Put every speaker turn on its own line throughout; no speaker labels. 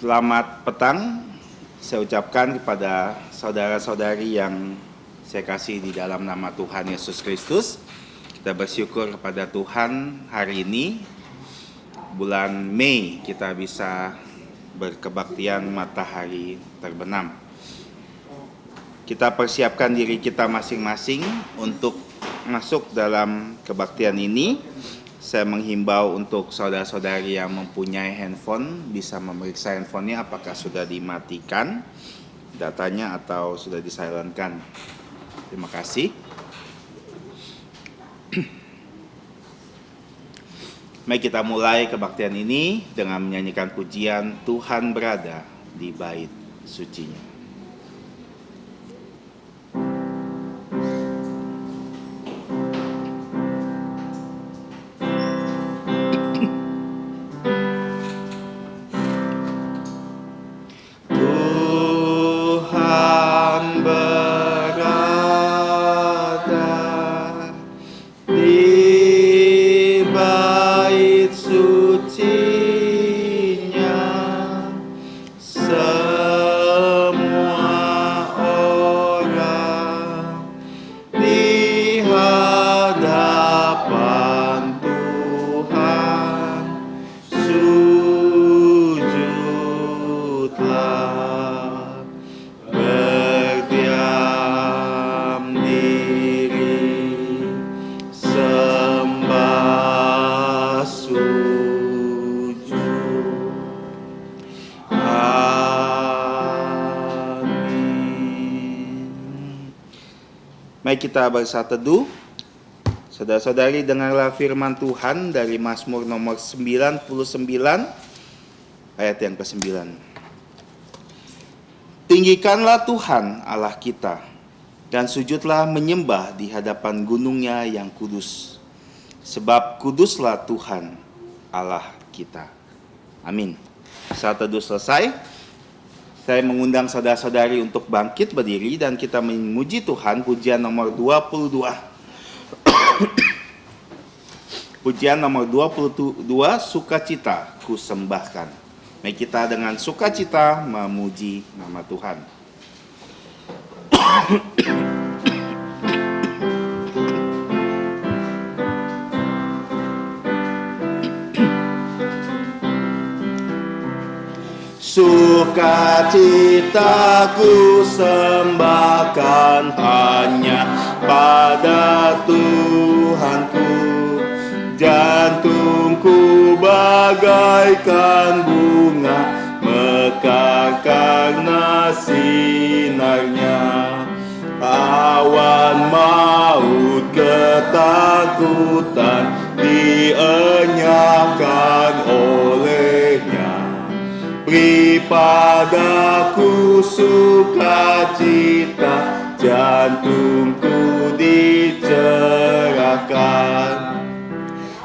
Selamat petang, saya ucapkan kepada saudara-saudari yang saya kasih di dalam nama Tuhan Yesus Kristus. Kita bersyukur kepada Tuhan hari ini, bulan Mei, kita bisa berkebaktian matahari terbenam. Kita persiapkan diri kita masing-masing untuk masuk dalam kebaktian ini. Saya menghimbau untuk saudara-saudari yang mempunyai handphone bisa memeriksa handphonenya apakah sudah dimatikan datanya atau sudah disilentkan. Terima kasih. Mari kita mulai kebaktian ini dengan menyanyikan pujian Tuhan berada di bait sucinya. Mari kita bersatu teduh. Saudara-saudari, dengarlah firman Tuhan dari Mazmur nomor 99 ayat yang ke-9. Tinggikanlah Tuhan Allah kita dan sujudlah menyembah di hadapan gunungnya yang kudus. Sebab kuduslah Tuhan Allah kita. Amin. Saat teduh selesai. Saya mengundang saudara-saudari untuk bangkit berdiri dan kita memuji Tuhan, pujian nomor 22. Pujian nomor 22, sukacita ku sembahkan. Mari kita dengan sukacita memuji nama Tuhan. Sukacitaku sembahkan hanya pada Tuhanku. Jantungku bagaikan bunga mekar karena sinarnya. Awan maut ketakutan dienyahkan olehnya. Beri padaku sukacita, jantungku dicerahkan.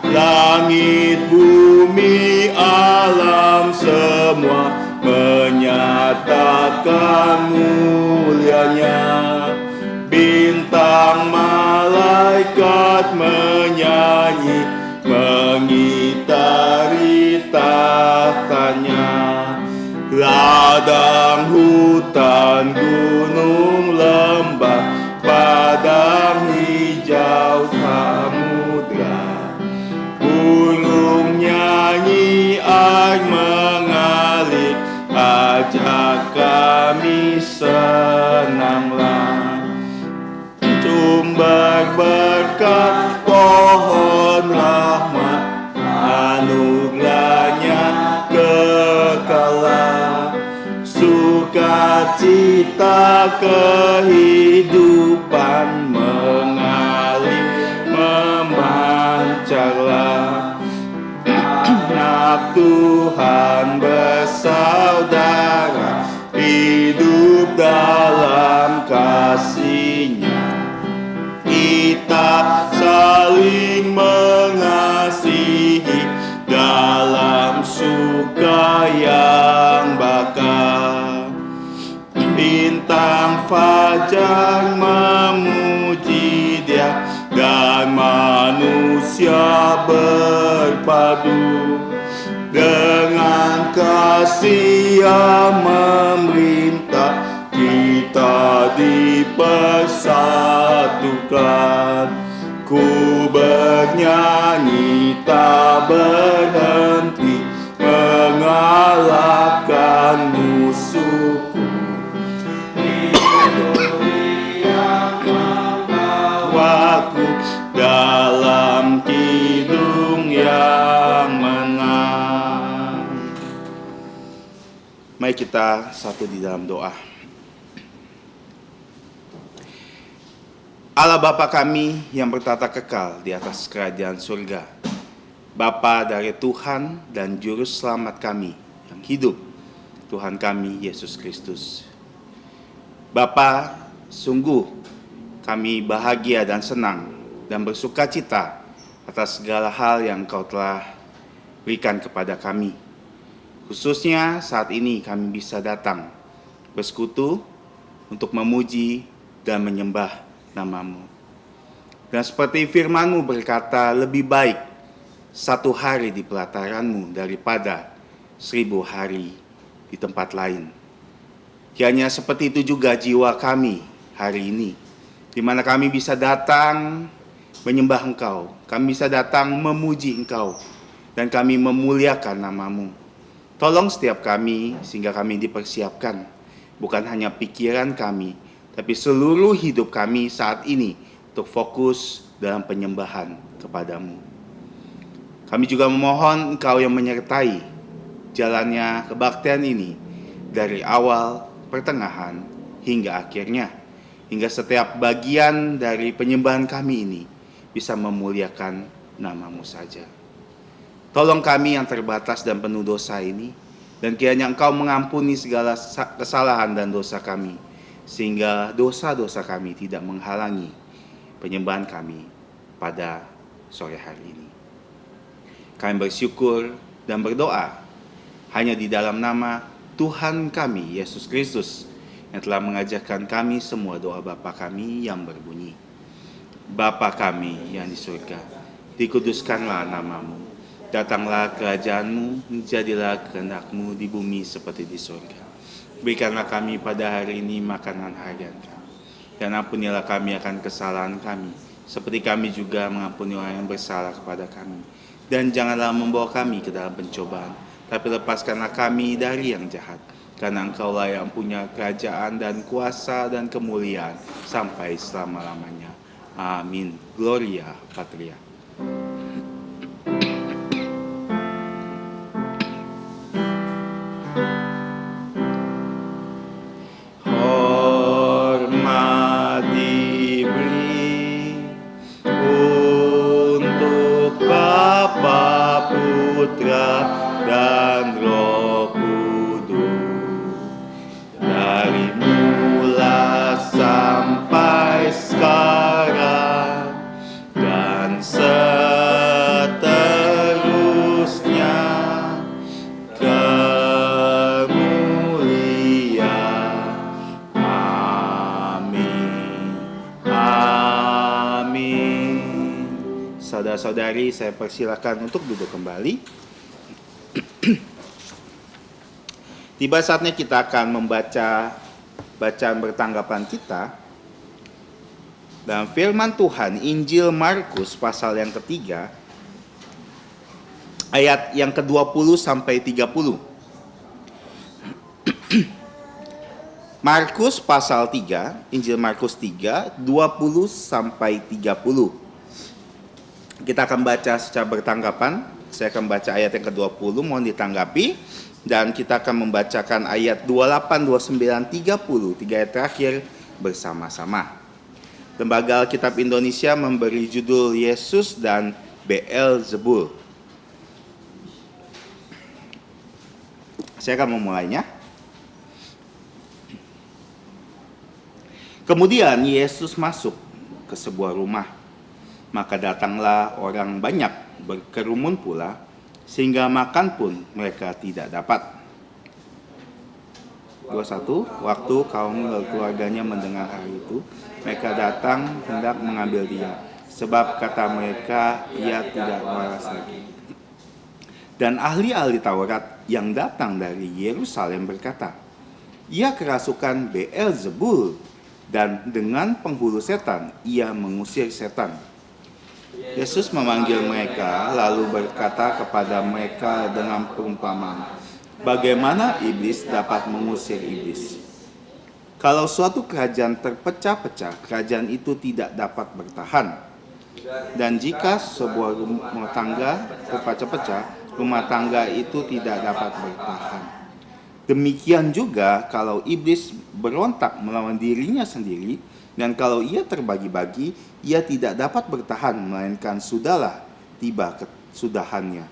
Langit, bumi, alam semua menyatakan mulianya. Bintang malaikat menyanyi, mengitari tahtanya. Ladang, hutan, gunung, lembah, padang hijau, samudra. Burung nyanyi, air mengalir, ajak kami senanglah. Sumber berkat, pohon rahmat, anugerahnya kekalah. Sukacita kehidupan mengalir memancarlah. Anak Tuhan bersaudara, hidup dalam kasih-Nya. Kita saling mengasihi dalam suka yang bakar. Bintang fajar memuji Dia dan manusia berpadu dengan kasih yang memerintah kita dipersatukan. Ku bernyanyi tak berhenti mengalahkan musuhku. Yang membawaku dalam kidung yang menang. Mari kita satu di dalam doa. Allah Bapa kami yang bertata kekal di atas kerajaan surga, Bapa dari Tuhan dan Juru Selamat kami yang hidup, Tuhan kami Yesus Kristus. Bapa, sungguh kami bahagia dan senang dan bersuka cita atas segala hal yang Kau telah berikan kepada kami. Khususnya saat ini kami bisa datang bersekutu untuk memuji dan menyembah nama-Mu. Dan seperti firman-Mu berkata, lebih baik satu hari di pelataran-Mu daripada 1000 hari di tempat lain. Kiranya seperti itu juga jiwa kami hari ini, di mana kami bisa datang menyembah Engkau, kami bisa datang memuji Engkau, dan kami memuliakan nama-Mu. Tolong setiap kami sehingga kami dipersiapkan, bukan hanya pikiran kami, tapi seluruh hidup kami saat ini untuk fokus dalam penyembahan kepada-Mu. Kami juga memohon Engkau yang menyertai jalannya kebaktian ini dari awal, pertengahan, hingga akhirnya. Hingga setiap bagian dari penyembahan kami ini bisa memuliakan nama-Mu saja. Tolong kami yang terbatas dan penuh dosa ini, dan kiranya Engkau mengampuni segala kesalahan dan dosa kami, sehingga dosa-dosa kami tidak menghalangi penyembahan kami pada sore hari ini. Kami bersyukur dan berdoa hanya di dalam nama Tuhan kami, Yesus Kristus, yang telah mengajarkan kami semua doa Bapa kami yang berbunyi, Bapa kami yang di surga, dikuduskanlah nama-Mu, datanglah kerajaan-Mu, jadilah kehendak-Mu di bumi seperti di surga. Berikanlah kami pada hari ini makanan harian kami, dan ampunilah kami akan kesalahan kami, seperti kami juga mengampuni orang yang bersalah kepada kami. Dan janganlah membawa kami ke dalam pencobaan, tapi lepaskanlah kami dari yang jahat. Karena Engkaulah yang punya kerajaan dan kuasa dan kemuliaan sampai selama-lamanya. Amin. Gloria Patria. Putra dan Roh Kudus, dari mula sampai sekarang dan seterusnya, kemuliaan. Amin. Amin. Saudara-saudari, saya persilakan untuk duduk kembali. Tiba saatnya kita akan membaca bacaan bertanggapan kita dalam firman Tuhan Injil Markus pasal yang ketiga, ayat yang ke-20 sampai 30. Markus pasal 3, Injil Markus 3, 20 sampai 30. Kita akan baca secara bertanggapan. Saya akan baca ayat yang ke-20, mohon ditanggapi. Dan kita akan membacakan ayat 28, 29, 30, 3 ayat terakhir bersama-sama. Lembaga Alkitab Indonesia memberi judul Yesus dan Beelzebul. Saya akan memulainya. Kemudian Yesus masuk ke sebuah rumah. Maka datanglah orang banyak berkerumun pula, sehingga makan pun mereka tidak dapat. 21. Waktu kaum keluarganya mendengar hal itu, mereka datang hendak mengambil dia, sebab kata mereka, ia tidak waras lagi. Dan ahli-ahli Taurat yang datang dari Yerusalem berkata, ia kerasukan Beelzebul, dan dengan penghulu setan ia mengusir setan. Yesus memanggil mereka lalu berkata kepada mereka dengan perumpamaan, bagaimana iblis dapat mengusir iblis? Kalau suatu kerajaan terpecah-pecah, kerajaan itu tidak dapat bertahan. Dan jika sebuah rumah tangga terpecah-pecah, rumah tangga itu tidak dapat bertahan. Demikian juga kalau iblis berontak melawan dirinya sendiri, dan kalau ia terbagi-bagi, ia tidak dapat bertahan, melainkan sudahlah tiba kesudahannya.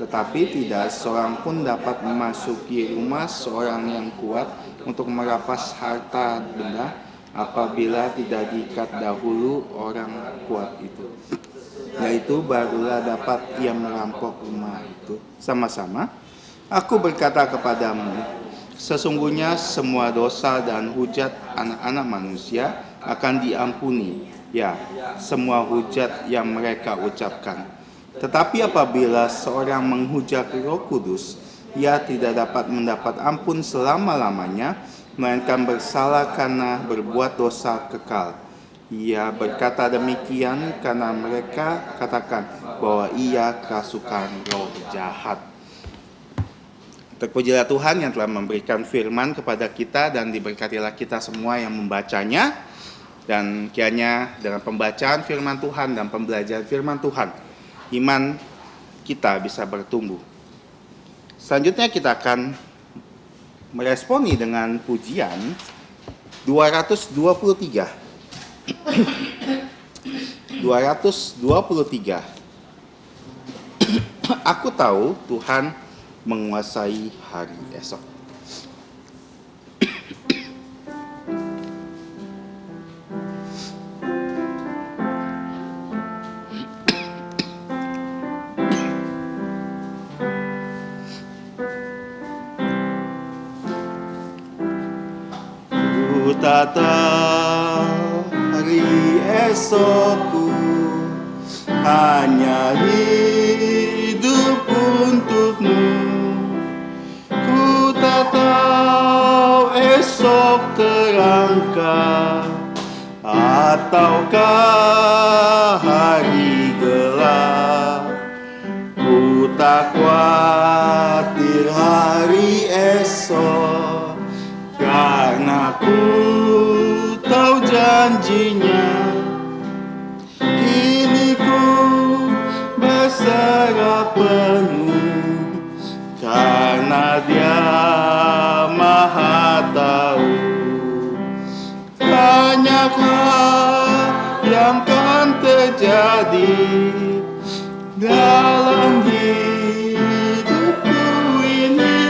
Tetapi tidak seorang pun dapat memasuki rumah seorang yang kuat untuk merampas harta benda apabila tidak diikat dahulu orang kuat itu. Yaitu barulah dapat ia merampok rumah itu. Sama-sama, aku berkata kepadamu, sesungguhnya semua dosa dan hujat anak-anak manusia akan diampuni, ya, semua hujat yang mereka ucapkan. Tetapi apabila seorang menghujat Roh Kudus, ia tidak dapat mendapat ampun selama-lamanya, melainkan bersalah karena berbuat dosa kekal. Ia berkata demikian karena mereka katakan bahwa ia kerasukan roh jahat. Terpujilah Tuhan yang telah memberikan firman kepada kita, dan diberkatilah kita semua yang membacanya. Dan kiranya dengan pembacaan firman Tuhan dan pembelajaran firman Tuhan, iman kita bisa bertumbuh. Selanjutnya kita akan meresponi dengan pujian 223. 223. Aku tahu Tuhan menguasai hari esok. Ku tak tahu hari esokku, hanya hidup untukmu. Ku tak tahu esok terangkat ataukah hari gelap. Ku tak khawatir hari esok, karena ku tahu janjinya. Kini ku berserah penuh, karena Dia Maha Tahu. Banyak hal yang kan terjadi dalam hidupku ini.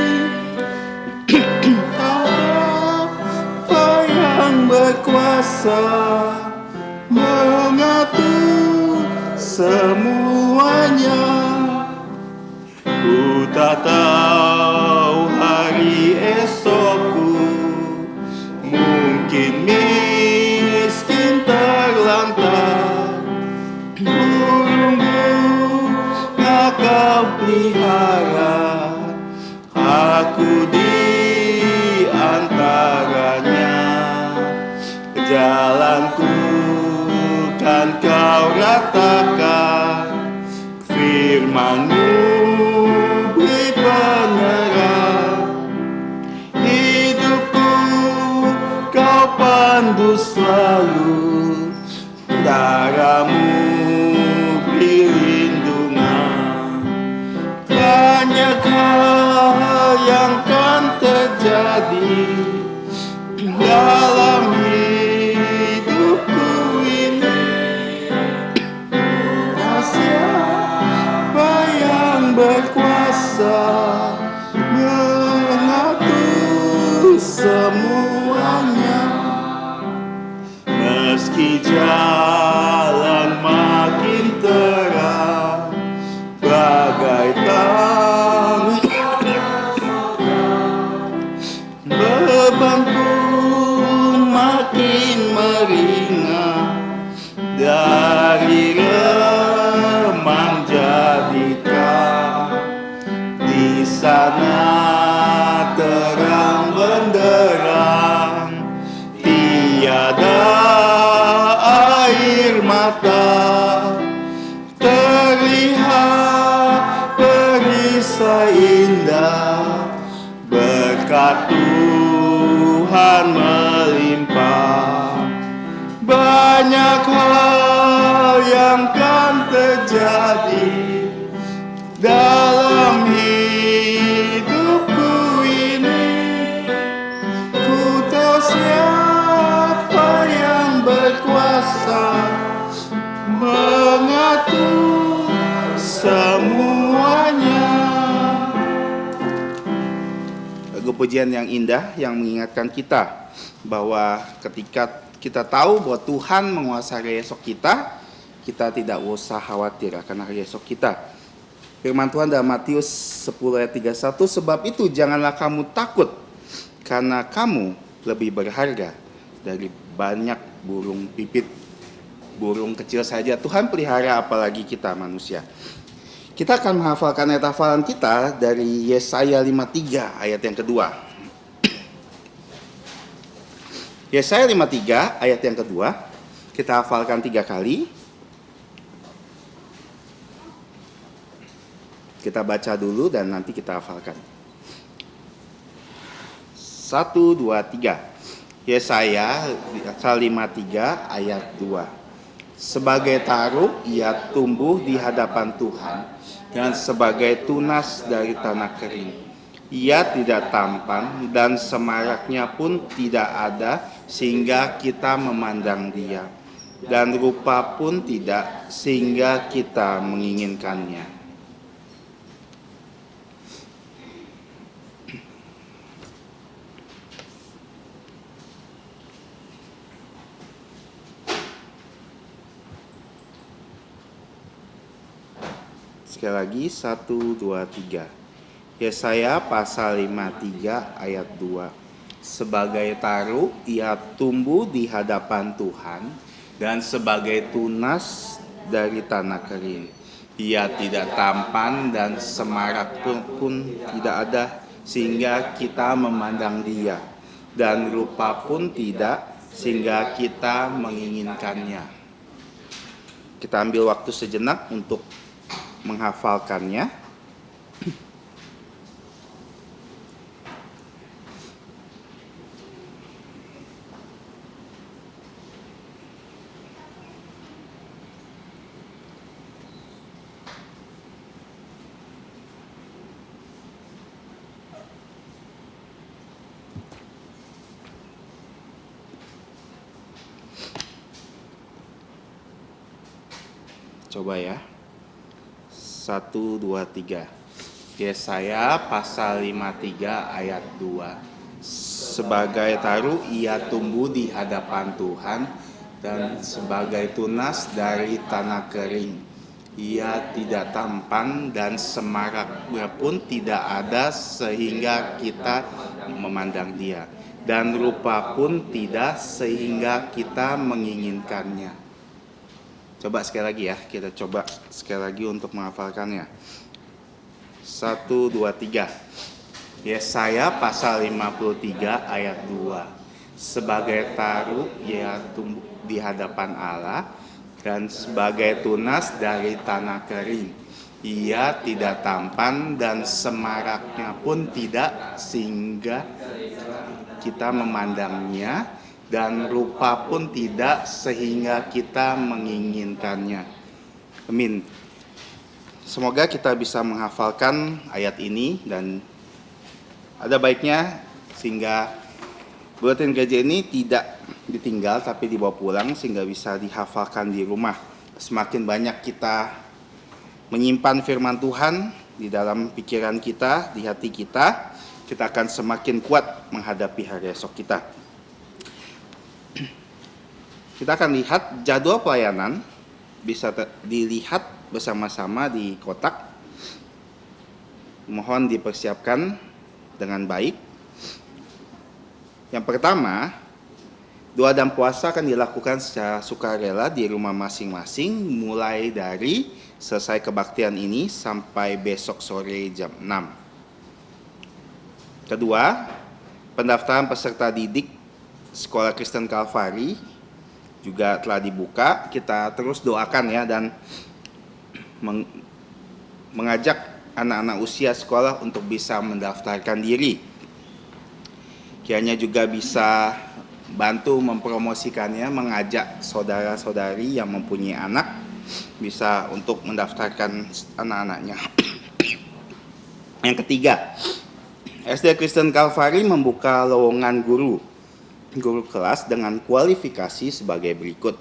Apa yang berkuasa mengatur semuanya. Ku tak tahu hari esokku, mungkin miskin terlantar. Burung-burung kau pelihara, aku di antaranya. Jalanku kan kau ratakan, firman-Mu beri penerang. Hidupku kau pandu selalu, darah-Mu beri lindungan. Banyak hal yang kan terjadi dalam hidupku ini. Siapa yang berkuasa mengatur semuanya. Meski jalan makin terang bagai tangga, bebanku makin meringan. Dari remang jadi terang, berkat Tuhan melimpah. Banyak hal yang kan terjadi dalam hidupku ini. Ku tahu siapa yang berkuasa mengatur semuanya. Lagu pujian yang indah yang mengingatkan kita bahwa ketika kita tahu bahwa Tuhan menguasai hari esok kita, kita tidak usah khawatir akan hari esok kita. Firman Tuhan dalam Matius 10 ayat 31, sebab itu janganlah kamu takut, karena kamu lebih berharga dari banyak burung pipit. Burung kecil saja Tuhan pelihara, apalagi kita manusia. Kita akan menghafalkan ayat hafalan kita dari Yesaya 53 ayat yang kedua. Yesaya 53 ayat yang kedua, kita hafalkan 3 kali. Kita baca dulu dan nanti kita hafalkan. 1, 2, 3. Yesaya 53 ayat 2. Sebagai taruh ia tumbuh di hadapan Tuhan, dan sebagai tunas dari tanah kering. Ia tidak tampan dan semaraknya pun tidak ada sehingga kita memandang dia, dan rupa pun tidak sehingga kita menginginkannya. Sekali lagi 1, 2, 3. Yesaya pasal 53 ayat 2. Sebagai taruh ia tumbuh di hadapan Tuhan, dan sebagai tunas dari tanah kering. Ia tidak tampan dan semarak pun tidak ada sehingga kita memandang dia, dan rupa pun tidak sehingga kita menginginkannya. Kita ambil waktu sejenak untuk menghafalkannya. Coba ya. 1, 2, 3. Yesaya pasal 53 ayat 2. Sebagai taruh ia tumbuh di hadapan Tuhan, dan sebagai tunas dari tanah kering. Ia tidak tampan dan semaraknya pun tidak ada sehingga kita memandang dia, dan rupa pun tidak sehingga kita menginginkannya. Coba sekali lagi ya, kita coba sekali lagi untuk menghafalkannya. 1, 2, 3. Yesaya pasal 53 ayat 2. Sebagai taruh ia tumbuh di hadapan Allah, dan sebagai tunas dari tanah kering. Ia tidak tampan dan semaraknya pun tidak sehingga kita memandangnya, dan rupa pun tidak sehingga kita menginginkannya. Amin. Semoga kita bisa menghafalkan ayat ini, dan ada baiknya sehingga buletin gereja ini tidak ditinggal tapi dibawa pulang sehingga bisa dihafalkan di rumah. Semakin banyak kita menyimpan firman Tuhan di dalam pikiran kita, di hati kita, kita akan semakin kuat menghadapi hari esok kita. Kita akan lihat jadwal pelayanan, bisa dilihat bersama-sama di kotak. Mohon dipersiapkan dengan baik. Yang pertama, doa dan puasa akan dilakukan secara sukarela di rumah masing-masing, mulai dari selesai kebaktian ini sampai besok sore jam 6. Kedua, pendaftaran peserta didik Sekolah Kristen Kalvari juga telah dibuka. Kita terus doakan ya, dan mengajak anak-anak usia sekolah untuk bisa mendaftarkan diri. Kiranya juga bisa bantu mempromosikannya, mengajak saudara-saudari yang mempunyai anak bisa untuk mendaftarkan anak-anaknya. Yang ketiga, SD Kristen Kalvari membuka lowongan guru kelas dengan kualifikasi sebagai berikut.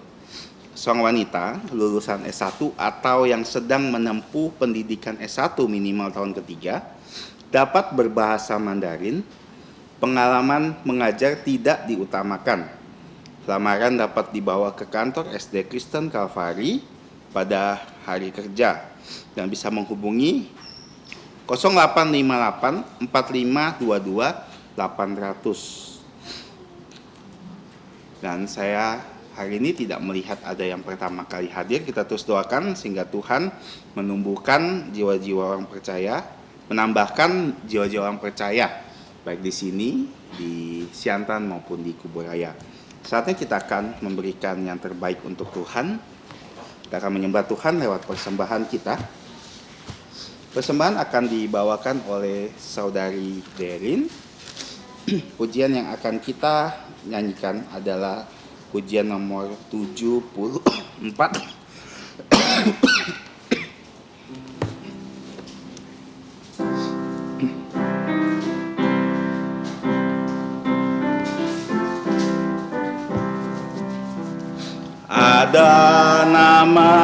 Seorang wanita lulusan S1 atau yang sedang menempuh pendidikan S1 minimal tahun ketiga dapat berbahasa Mandarin. Pengalaman mengajar tidak diutamakan. Lamaran dapat dibawa ke kantor SD Kristen Kalvari pada hari kerja dan bisa menghubungi 0858 4522 800. Dan saya hari ini tidak melihat ada yang pertama kali hadir. Kita terus doakan sehingga Tuhan menumbuhkan jiwa-jiwa orang percaya, menambahkan jiwa-jiwa orang percaya, baik di sini, di Siantan maupun di Kuburaya. Saatnya kita akan memberikan yang terbaik untuk Tuhan. Kita akan menyembah Tuhan lewat persembahan kita. Persembahan akan dibawakan oleh Saudari Derin. Pujian yang akan kita nyanyikan adalah pujian nomor 74. Ada nama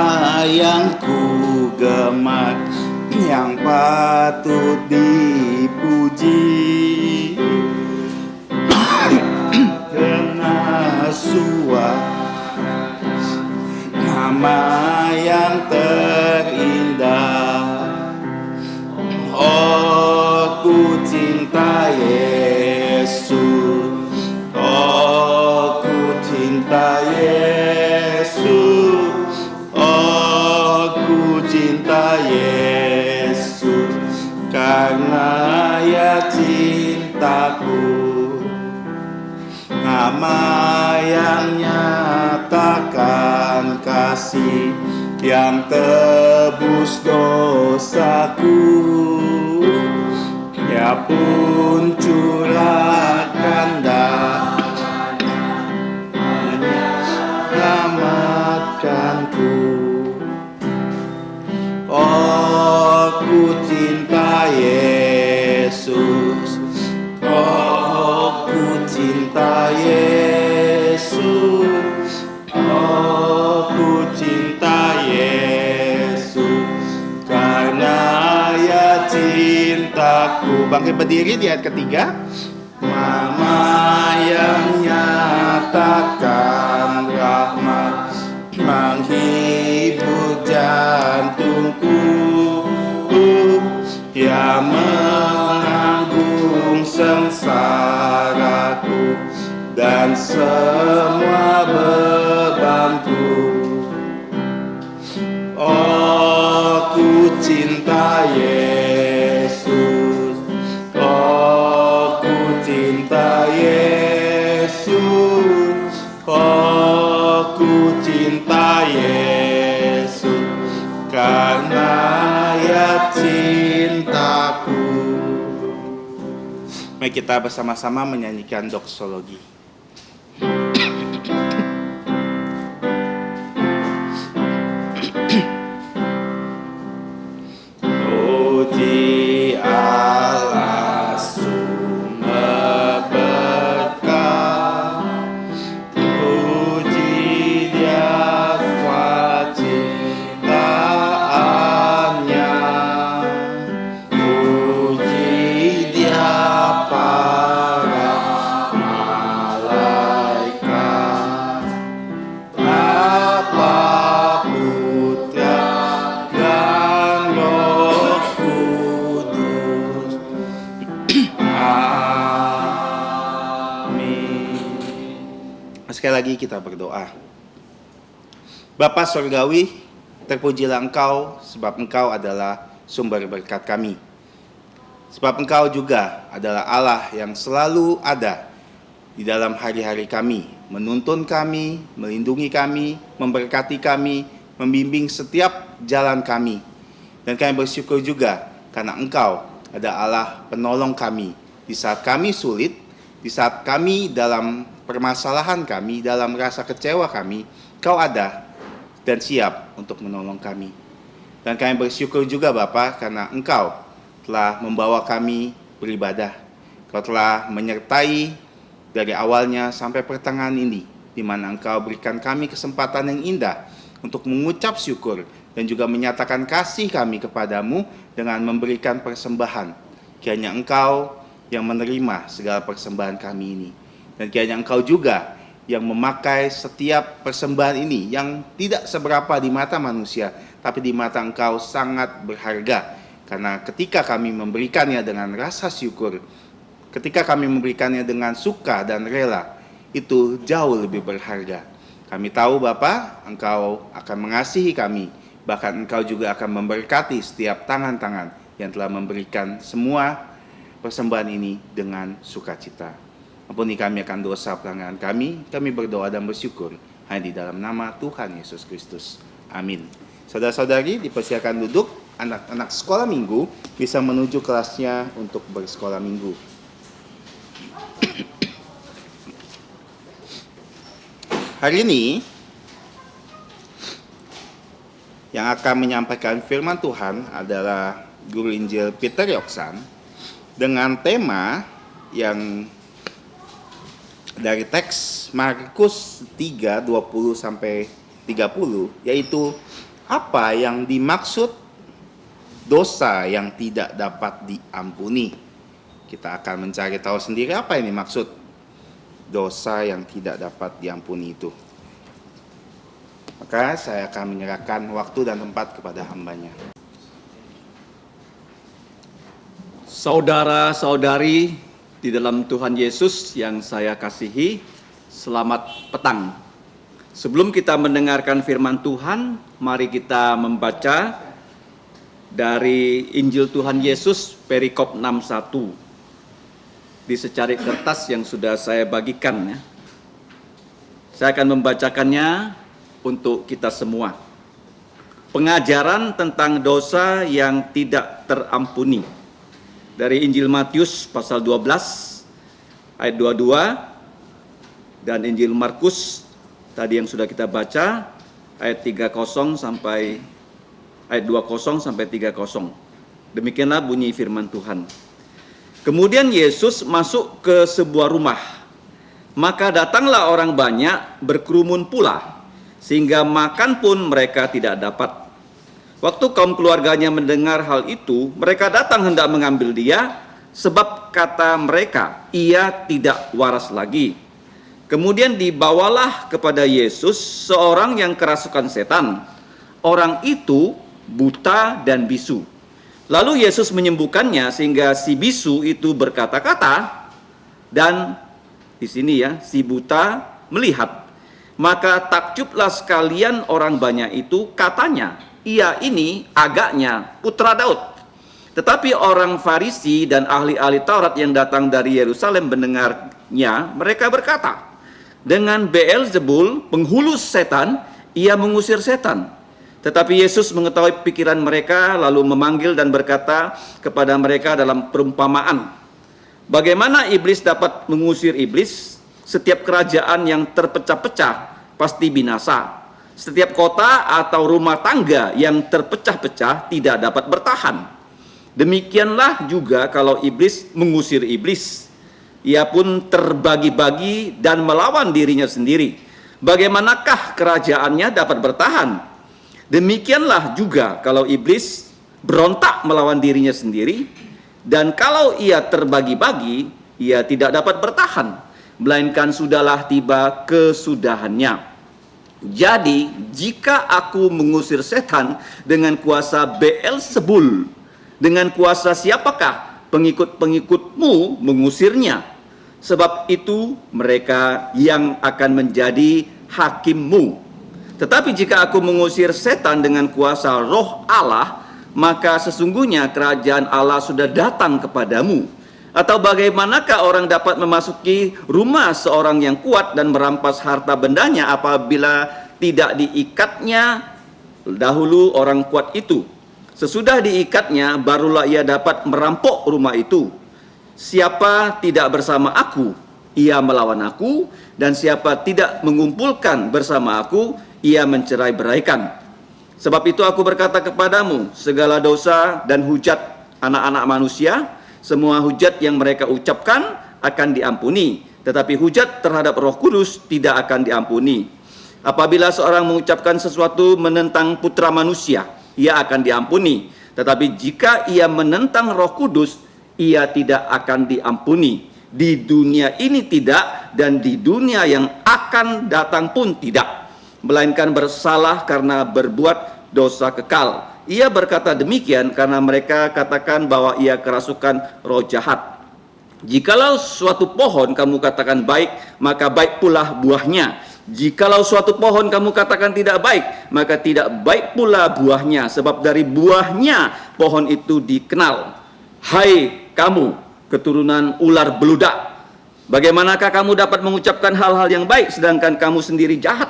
yang ku gemar, yang patut dipuji, karena suara nama yang terindah. Oh, ku cinta Yesus, oh, ku cinta Yesus, oh, ku cinta Yesus, karena ya cintaku. Nama yang nyatakan kasih, yang tebus dosaku. Ya pun curahkan darahnya, menyelamatkanku. Oh, ku cinta Yesus, oh, ku cinta Yesus, oh, ku cinta Yesus, karena ya cintaku. Bangkit berdiri di ayat ketiga. Nama yang nyatakan rahmat, menghibur jantungku, yang menanggung sengsaraku dan semua bebanku. Oh, ku cinta Yesus, oh, ku cinta Yesus, oh, ku cinta Yesus, karena ya cintaku. Mari kita bersama-sama menyanyikan doksologi. Puji Allah sumber berkah, puji Dia ciptaannya, puji Dia para malaikat, Bapa, Putra, dan Roh Kudus. Amin. Sekali lagi kita berdoa. Bapa Surgawi, terpujilah Engkau sebab Engkau adalah sumber berkat kami. Sebab Engkau juga adalah Allah yang selalu ada di dalam hari-hari kami, menuntun kami, melindungi kami, memberkati kami, membimbing setiap jalan kami. Dan kami bersyukur juga karena Engkau ada Allah penolong kami di saat kami sulit, di Di saat kami dalam permasalahan kami, dalam rasa kecewa kami, Kau ada dan siap untuk menolong kami. Dan kami bersyukur juga Bapa karena Engkau telah membawa kami beribadah. Kau telah menyertai dari awalnya sampai pertengahan ini, di mana Engkau berikan kami kesempatan yang indah untuk mengucap syukur dan juga menyatakan kasih kami kepadamu dengan memberikan persembahan. Kiranya Engkau yang menerima segala persembahan kami ini. Dan kiranya Engkau juga yang memakai setiap persembahan ini yang tidak seberapa di mata manusia, tapi di mata Engkau sangat berharga. Karena ketika kami memberikannya dengan rasa syukur, ketika kami memberikannya dengan suka dan rela, itu jauh lebih berharga. Kami tahu Bapa, Engkau akan mengasihi kami, bahkan Engkau juga akan memberkati setiap tangan-tangan yang telah memberikan semua persembahan ini dengan sukacita. Ampuni kami akan dosa pelanggaran kami berdoa dan bersyukur hanya di dalam nama Tuhan Yesus Kristus. Amin. Saudara-saudari dipersilakan duduk, anak-anak sekolah minggu bisa menuju kelasnya untuk bersekolah minggu. Hari ini yang akan menyampaikan firman Tuhan adalah Guru Injil Peter Yoksan dengan tema yang dari teks Markus 3:20 sampai 30, yaitu apa yang dimaksud dosa yang tidak dapat diampuni. Kita akan mencari tahu sendiri apa yang dimaksud dosa yang tidak dapat diampuni itu. Maka saya akan menyerahkan waktu dan tempat kepada hambanya.
Saudara-saudari di dalam Tuhan Yesus yang saya kasihi, selamat petang. Sebelum kita mendengarkan firman Tuhan, mari kita membaca dari Injil Tuhan Yesus perikop 61 di secari kertas yang sudah saya bagikan ya. Saya akan membacakannya untuk kita semua. Pengajaran tentang dosa yang tidak terampuni. Dari Injil Matius pasal 12 ayat 22 dan Injil Markus tadi yang sudah kita baca ayat 30 sampai ayat 20 sampai 30. Demikianlah bunyi firman Tuhan. Kemudian Yesus masuk ke sebuah rumah. Maka datanglah orang banyak berkerumun pula, sehingga makan pun mereka tidak dapat. Waktu kaum keluarganya mendengar hal itu, mereka datang hendak mengambil dia, sebab kata mereka, ia tidak waras lagi. Kemudian dibawalah kepada Yesus seorang yang kerasukan setan. Orang itu buta dan bisu. Lalu Yesus menyembuhkannya sehingga si bisu itu berkata-kata, dan di sini ya, si buta melihat. Maka takjublah sekalian orang banyak itu, katanya, ia ini agaknya putra Daud. Tetapi orang Farisi dan ahli-ahli Taurat yang datang dari Yerusalem mendengarnya, mereka berkata, dengan Beelzebul, penghulu setan, ia mengusir setan. Tetapi Yesus mengetahui pikiran mereka, lalu memanggil dan berkata kepada mereka dalam perumpamaan, bagaimana iblis dapat mengusir iblis? Setiap kerajaan yang terpecah-pecah pasti binasa. Setiap kota atau rumah tangga yang terpecah-pecah tidak dapat bertahan. Demikianlah juga kalau iblis mengusir iblis, ia pun terbagi-bagi dan melawan dirinya sendiri. Bagaimanakah kerajaannya dapat bertahan? Demikianlah juga kalau iblis berontak melawan dirinya sendiri, dan kalau ia terbagi-bagi, ia tidak dapat bertahan, melainkan sudahlah tiba kesudahannya. Jadi, jika aku mengusir setan dengan kuasa Beelzebul, dengan kuasa siapakah pengikut-pengikutmu mengusirnya? Sebab itu mereka yang akan menjadi hakimmu. Tetapi jika aku mengusir setan dengan kuasa Roh Allah, maka sesungguhnya kerajaan Allah sudah datang kepadamu. Atau bagaimanakah orang dapat memasuki rumah seorang yang kuat dan merampas harta bendanya apabila tidak diikatnya dahulu orang kuat itu? Sesudah diikatnya, barulah ia dapat merampok rumah itu. Siapa tidak bersama aku, ia melawan aku, dan siapa tidak mengumpulkan bersama aku, ia mencerai-beraikan. Sebab itu aku berkata kepadamu, segala dosa dan hujat anak-anak manusia, semua hujat yang mereka ucapkan akan diampuni, tetapi hujat terhadap Roh Kudus tidak akan diampuni. Apabila seorang mengucapkan sesuatu menentang putra manusia, ia akan diampuni. Tetapi jika ia menentang Roh Kudus, ia tidak akan diampuni. Di dunia ini tidak, dan di dunia yang akan datang pun tidak. Melainkan bersalah karena berbuat dosa kekal. Ia berkata demikian karena mereka katakan bahwa ia kerasukan roh jahat. Jikalau suatu pohon kamu katakan baik, maka baik pula buahnya. Jikalau suatu pohon kamu katakan tidak baik, maka tidak baik pula buahnya, sebab dari buahnya pohon itu dikenal. Hai kamu, keturunan ular beludak, bagaimanakah kamu dapat mengucapkan hal-hal yang baik sedangkan kamu sendiri jahat?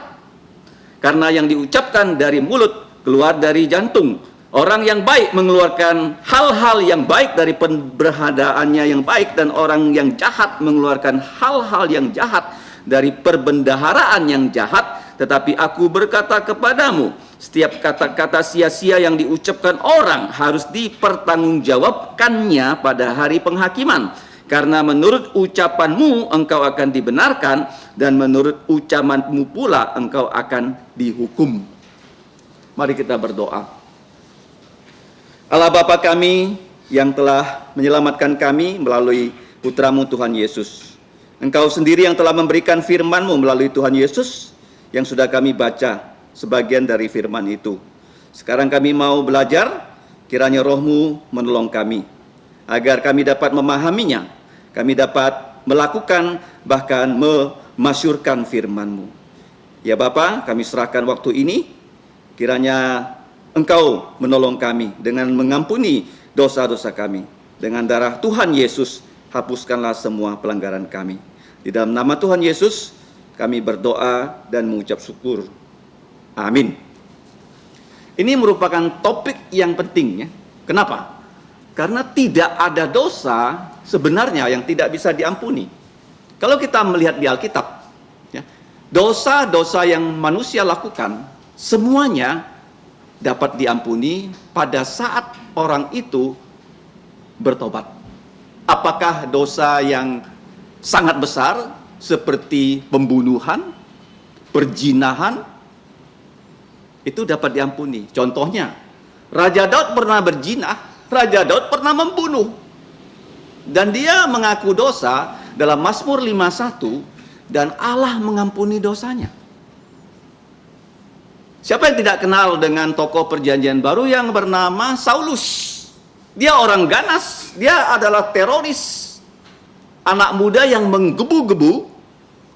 Karena yang diucapkan dari mulut keluar dari jantung. Orang yang baik mengeluarkan hal-hal yang baik dari pemberhadaannya yang baik, dan orang yang jahat mengeluarkan hal-hal yang jahat dari perbendaharaan yang jahat. Tetapi aku berkata kepadamu, setiap kata-kata sia-sia yang diucapkan orang harus dipertanggungjawabkannya pada hari penghakiman. Karena menurut ucapanmu engkau akan dibenarkan, dan menurut ucapanmu pula engkau akan dihukum. Mari kita berdoa. Allah Bapa kami yang telah menyelamatkan kami melalui Putramu Tuhan Yesus. Engkau sendiri yang telah memberikan firman-Mu melalui Tuhan Yesus yang sudah kami baca sebagian dari firman itu. Sekarang kami mau belajar, kiranya Roh-Mu menolong kami, agar kami dapat memahaminya, kami dapat melakukan, bahkan memasyurkan firman-Mu. Ya Bapa, kami serahkan waktu ini, kiranya Engkau menolong kami dengan mengampuni dosa-dosa kami. Dengan darah Tuhan Yesus, hapuskanlah semua pelanggaran kami. Di dalam nama Tuhan Yesus, kami berdoa dan mengucap syukur. Amin. Ini merupakan topik yang penting ya. Kenapa? Karena tidak ada dosa sebenarnya yang tidak bisa diampuni. Kalau kita melihat di Alkitab, ya, dosa-dosa yang manusia lakukan, semuanya dapat diampuni pada saat orang itu bertobat. Apakah dosa yang sangat besar seperti pembunuhan, perzinahan, itu dapat diampuni. Contohnya, Raja Daud pernah berzina, Raja Daud pernah membunuh, dan dia mengaku dosa dalam Mazmur 51, dan Allah mengampuni dosanya. Siapa yang tidak kenal dengan tokoh perjanjian baru yang bernama Saulus? Dia orang ganas, dia adalah teroris, anak muda yang menggebu-gebu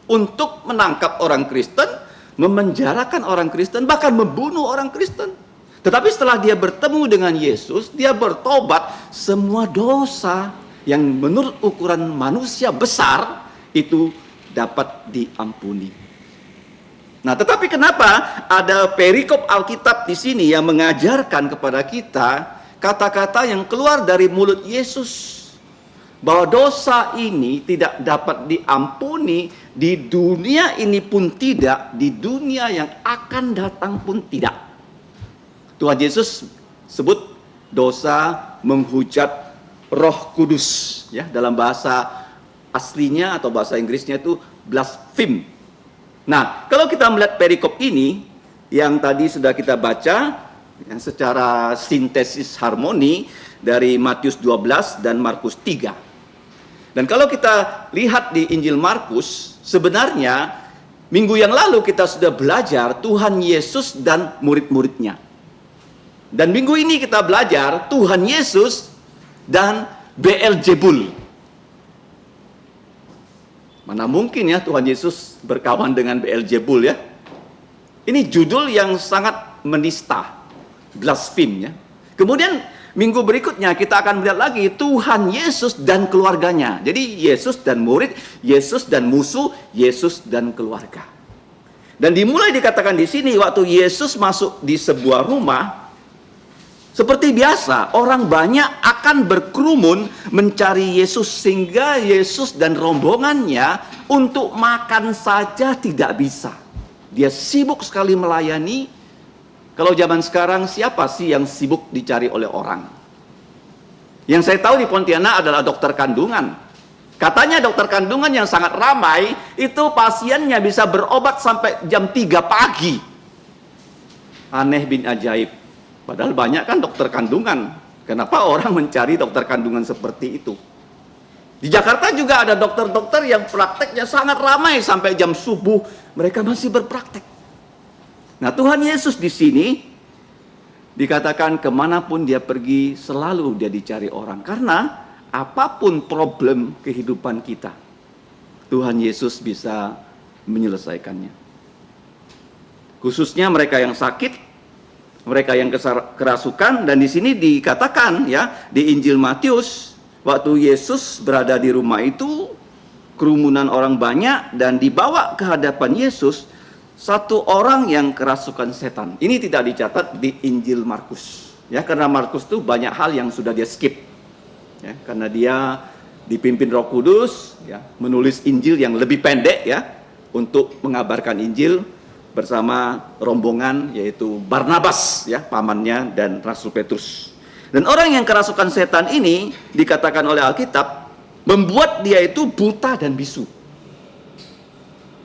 untuk menangkap orang Kristen, memenjarakan orang Kristen, bahkan membunuh orang Kristen. Tetapi setelah dia bertemu dengan Yesus, dia bertobat, semua dosa yang menurut ukuran manusia besar itu dapat diampuni. Nah, tetapi kenapa ada perikop Alkitab di sini yang mengajarkan kepada kita kata-kata yang keluar dari mulut Yesus, bahwa dosa ini tidak dapat diampuni di dunia ini pun tidak, di dunia yang akan datang pun tidak. Tuhan Yesus sebut dosa menghujat Roh Kudus, ya, dalam bahasa aslinya atau bahasa Inggrisnya itu blaspheme. Nah, kalau kita melihat perikop ini yang tadi sudah kita baca yang secara sintesis harmoni dari Matius 12 dan Markus 3. Dan kalau kita lihat di Injil Markus, sebenarnya minggu yang lalu kita sudah belajar Tuhan Yesus dan murid-muridnya. Dan minggu ini kita belajar Tuhan Yesus dan Beelzebul. Mana mungkin ya Tuhan Yesus berkawan dengan Beelzebul ya. Ini judul yang sangat menista, blaspheme ya. Kemudian minggu berikutnya kita akan melihat lagi Tuhan Yesus dan keluarganya. Jadi Yesus dan murid, Yesus dan musuh, Yesus dan keluarga. Dan dimulai dikatakan di sini waktu Yesus masuk di sebuah rumah, Seperti biasa, orang banyak akan berkerumun mencari Yesus sehingga Yesus dan rombongannya untuk makan saja tidak bisa. Dia sibuk sekali melayani. Kalau zaman sekarang siapa sih yang sibuk dicari oleh orang? Yang saya tahu di Pontianak adalah dokter kandungan. Katanya dokter kandungan yang sangat ramai, itu pasiennya bisa berobat sampai jam 3 pagi. Aneh bin ajaib. Padahal banyak kan dokter kandungan. Kenapa orang mencari dokter kandungan seperti itu? Di Jakarta juga ada dokter-dokter yang prakteknya sangat ramai sampai jam subuh. Mereka masih berpraktek. Nah, Tuhan Yesus di sini dikatakan kemanapun dia pergi selalu dia dicari orang. Karena apapun problem kehidupan kita, Tuhan Yesus bisa menyelesaikannya. Khususnya mereka yang sakit, mereka yang kerasukan. Dan di sini dikatakan ya, di Injil Matius, waktu Yesus berada di rumah itu, kerumunan orang banyak dan dibawa ke hadapan Yesus satu orang yang kerasukan setan. Ini tidak dicatat di Injil Markus ya, karena Markus itu banyak hal yang sudah dia skip ya, karena dia dipimpin Roh Kudus ya, menulis Injil yang lebih pendek ya, untuk mengabarkan Injil bersama rombongan, yaitu Barnabas ya, pamannya, dan Rasul Petrus. Dan orang yang kerasukan setan ini dikatakan oleh Alkitab membuat dia itu buta dan bisu.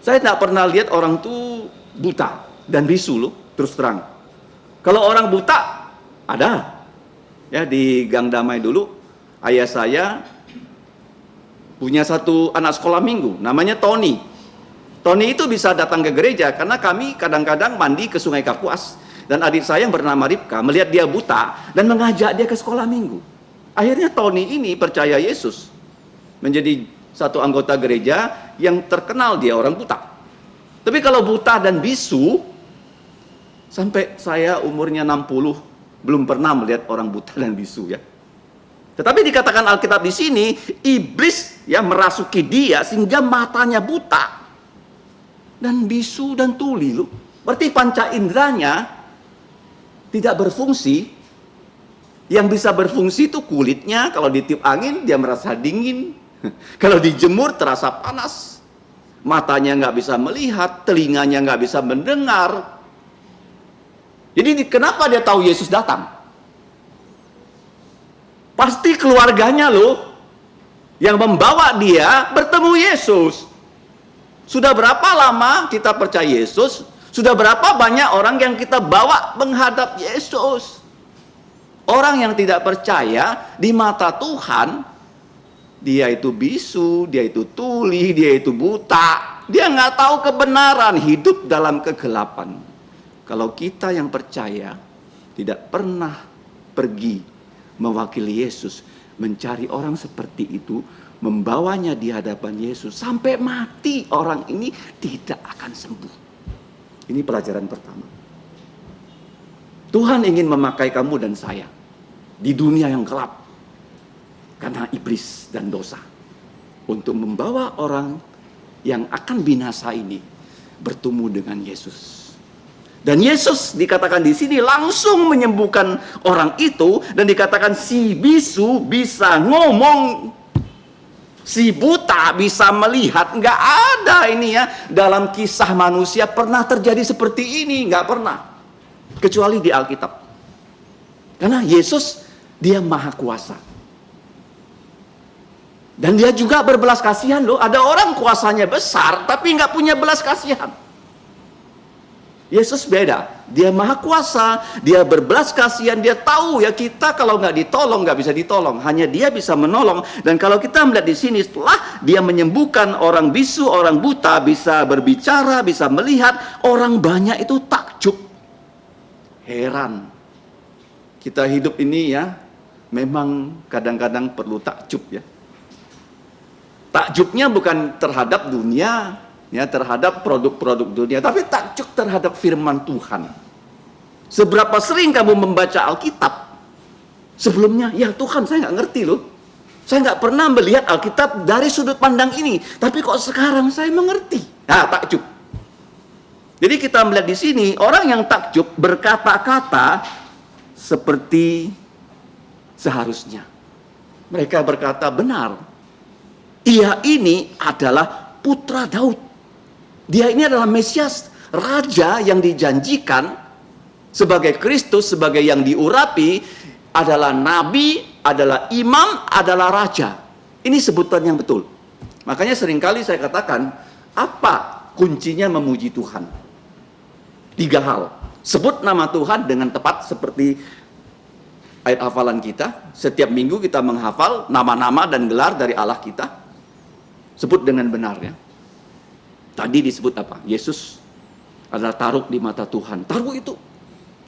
Saya tidak pernah lihat orang itu buta dan bisu loh, terus terang. Kalau orang buta ada ya, di Gang Damai dulu ayah saya punya satu anak sekolah minggu namanya Tony. Tony itu bisa datang ke gereja karena kami kadang-kadang mandi ke Sungai Kapuas. Dan adik saya yang bernama Ripka melihat dia buta dan mengajak dia ke sekolah minggu. Akhirnya Tony ini percaya Yesus, menjadi satu anggota gereja yang terkenal dia orang buta. Tapi kalau buta dan bisu, sampai saya umurnya 60 belum pernah melihat orang buta dan bisu ya. Tetapi dikatakan Alkitab di sini, iblis ya merasuki dia sehingga matanya buta dan bisu dan tuli loh. Berarti panca inderanya tidak berfungsi. Yang bisa berfungsi itu kulitnya, kalau ditiup angin dia merasa dingin. Kalau dijemur terasa panas. Matanya nggak bisa melihat, telinganya nggak bisa mendengar. Jadi kenapa dia tahu Yesus datang? Pasti keluarganya loh yang membawa dia bertemu Yesus. Sudah berapa lama kita percaya Yesus? Sudah berapa banyak orang yang kita bawa menghadap Yesus? Orang yang tidak percaya di mata Tuhan, dia itu bisu, dia itu tuli, dia itu buta. Dia nggak tahu kebenaran, hidup dalam kegelapan. Kalau kita yang percaya, tidak pernah pergi mewakili Yesus, mencari orang seperti itu, membawanya di hadapan Yesus sampai mati, orang ini tidak akan sembuh. Ini pelajaran pertama. Tuhan ingin memakai kamu dan saya di dunia yang gelap karena iblis dan dosa, untuk membawa orang yang akan binasa ini bertemu dengan Yesus. Dan Yesus dikatakan di sini langsung menyembuhkan orang itu, dan dikatakan si bisu bisa ngomong, si buta bisa melihat. Nggak ada ini ya, dalam kisah manusia pernah terjadi seperti ini, nggak pernah. Kecuali di Alkitab. Karena Yesus, dia maha kuasa. Dan dia juga berbelas kasihan loh. Ada orang kuasanya besar, tapi nggak punya belas kasihan. Yesus beda, dia maha kuasa, dia berbelas kasihan, dia tahu ya kita kalau nggak ditolong nggak bisa ditolong, hanya dia bisa menolong. Dan kalau kita melihat di sini, setelah dia menyembuhkan orang bisu, orang buta, bisa berbicara, bisa melihat, orang banyak itu takjub, heran. Kita hidup ini ya, memang kadang-kadang perlu takjub ya. Takjubnya bukan terhadap dunia, ya, terhadap produk-produk dunia, tapi takjub terhadap firman Tuhan. Seberapa sering kamu membaca Alkitab sebelumnya, ya Tuhan saya nggak ngerti loh, saya nggak pernah melihat Alkitab dari sudut pandang ini, tapi kok sekarang saya mengerti. Nah, takjub. Jadi kita melihat di sini orang yang takjub berkata-kata seperti seharusnya. Mereka berkata, benar, ia ini adalah putra Daud. Dia ini adalah Mesias, raja yang dijanjikan sebagai Kristus, sebagai yang diurapi, adalah nabi, adalah imam, adalah raja. Ini sebutan yang betul. Makanya seringkali saya katakan, apa kuncinya memuji Tuhan? 3 hal. Sebut nama Tuhan dengan tepat seperti ayat hafalan kita. Setiap minggu kita menghafal nama-nama dan gelar dari Allah kita. Sebut dengan benarnya. Tadi disebut apa? Yesus adalah Taruk di mata Tuhan. Taruk itu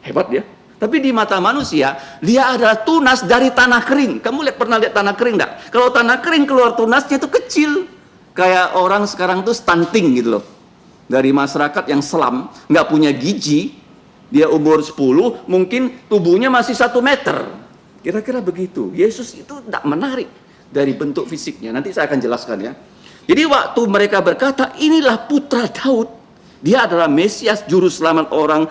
hebat ya. Tapi di mata manusia, dia adalah tunas dari tanah kering. Kamu pernah lihat tanah kering enggak? Kalau tanah kering keluar tunasnya itu kecil. Kayak orang sekarang tuh stunting gitu loh. Dari masyarakat yang selam, nggak punya gigi, dia umur 10, mungkin tubuhnya masih 1 meter. Kira-kira begitu. Yesus itu tidak menarik dari bentuk fisiknya. Nanti saya akan jelaskan ya. Jadi waktu mereka berkata, inilah putra Daud. Dia adalah Mesias, juru selamat orang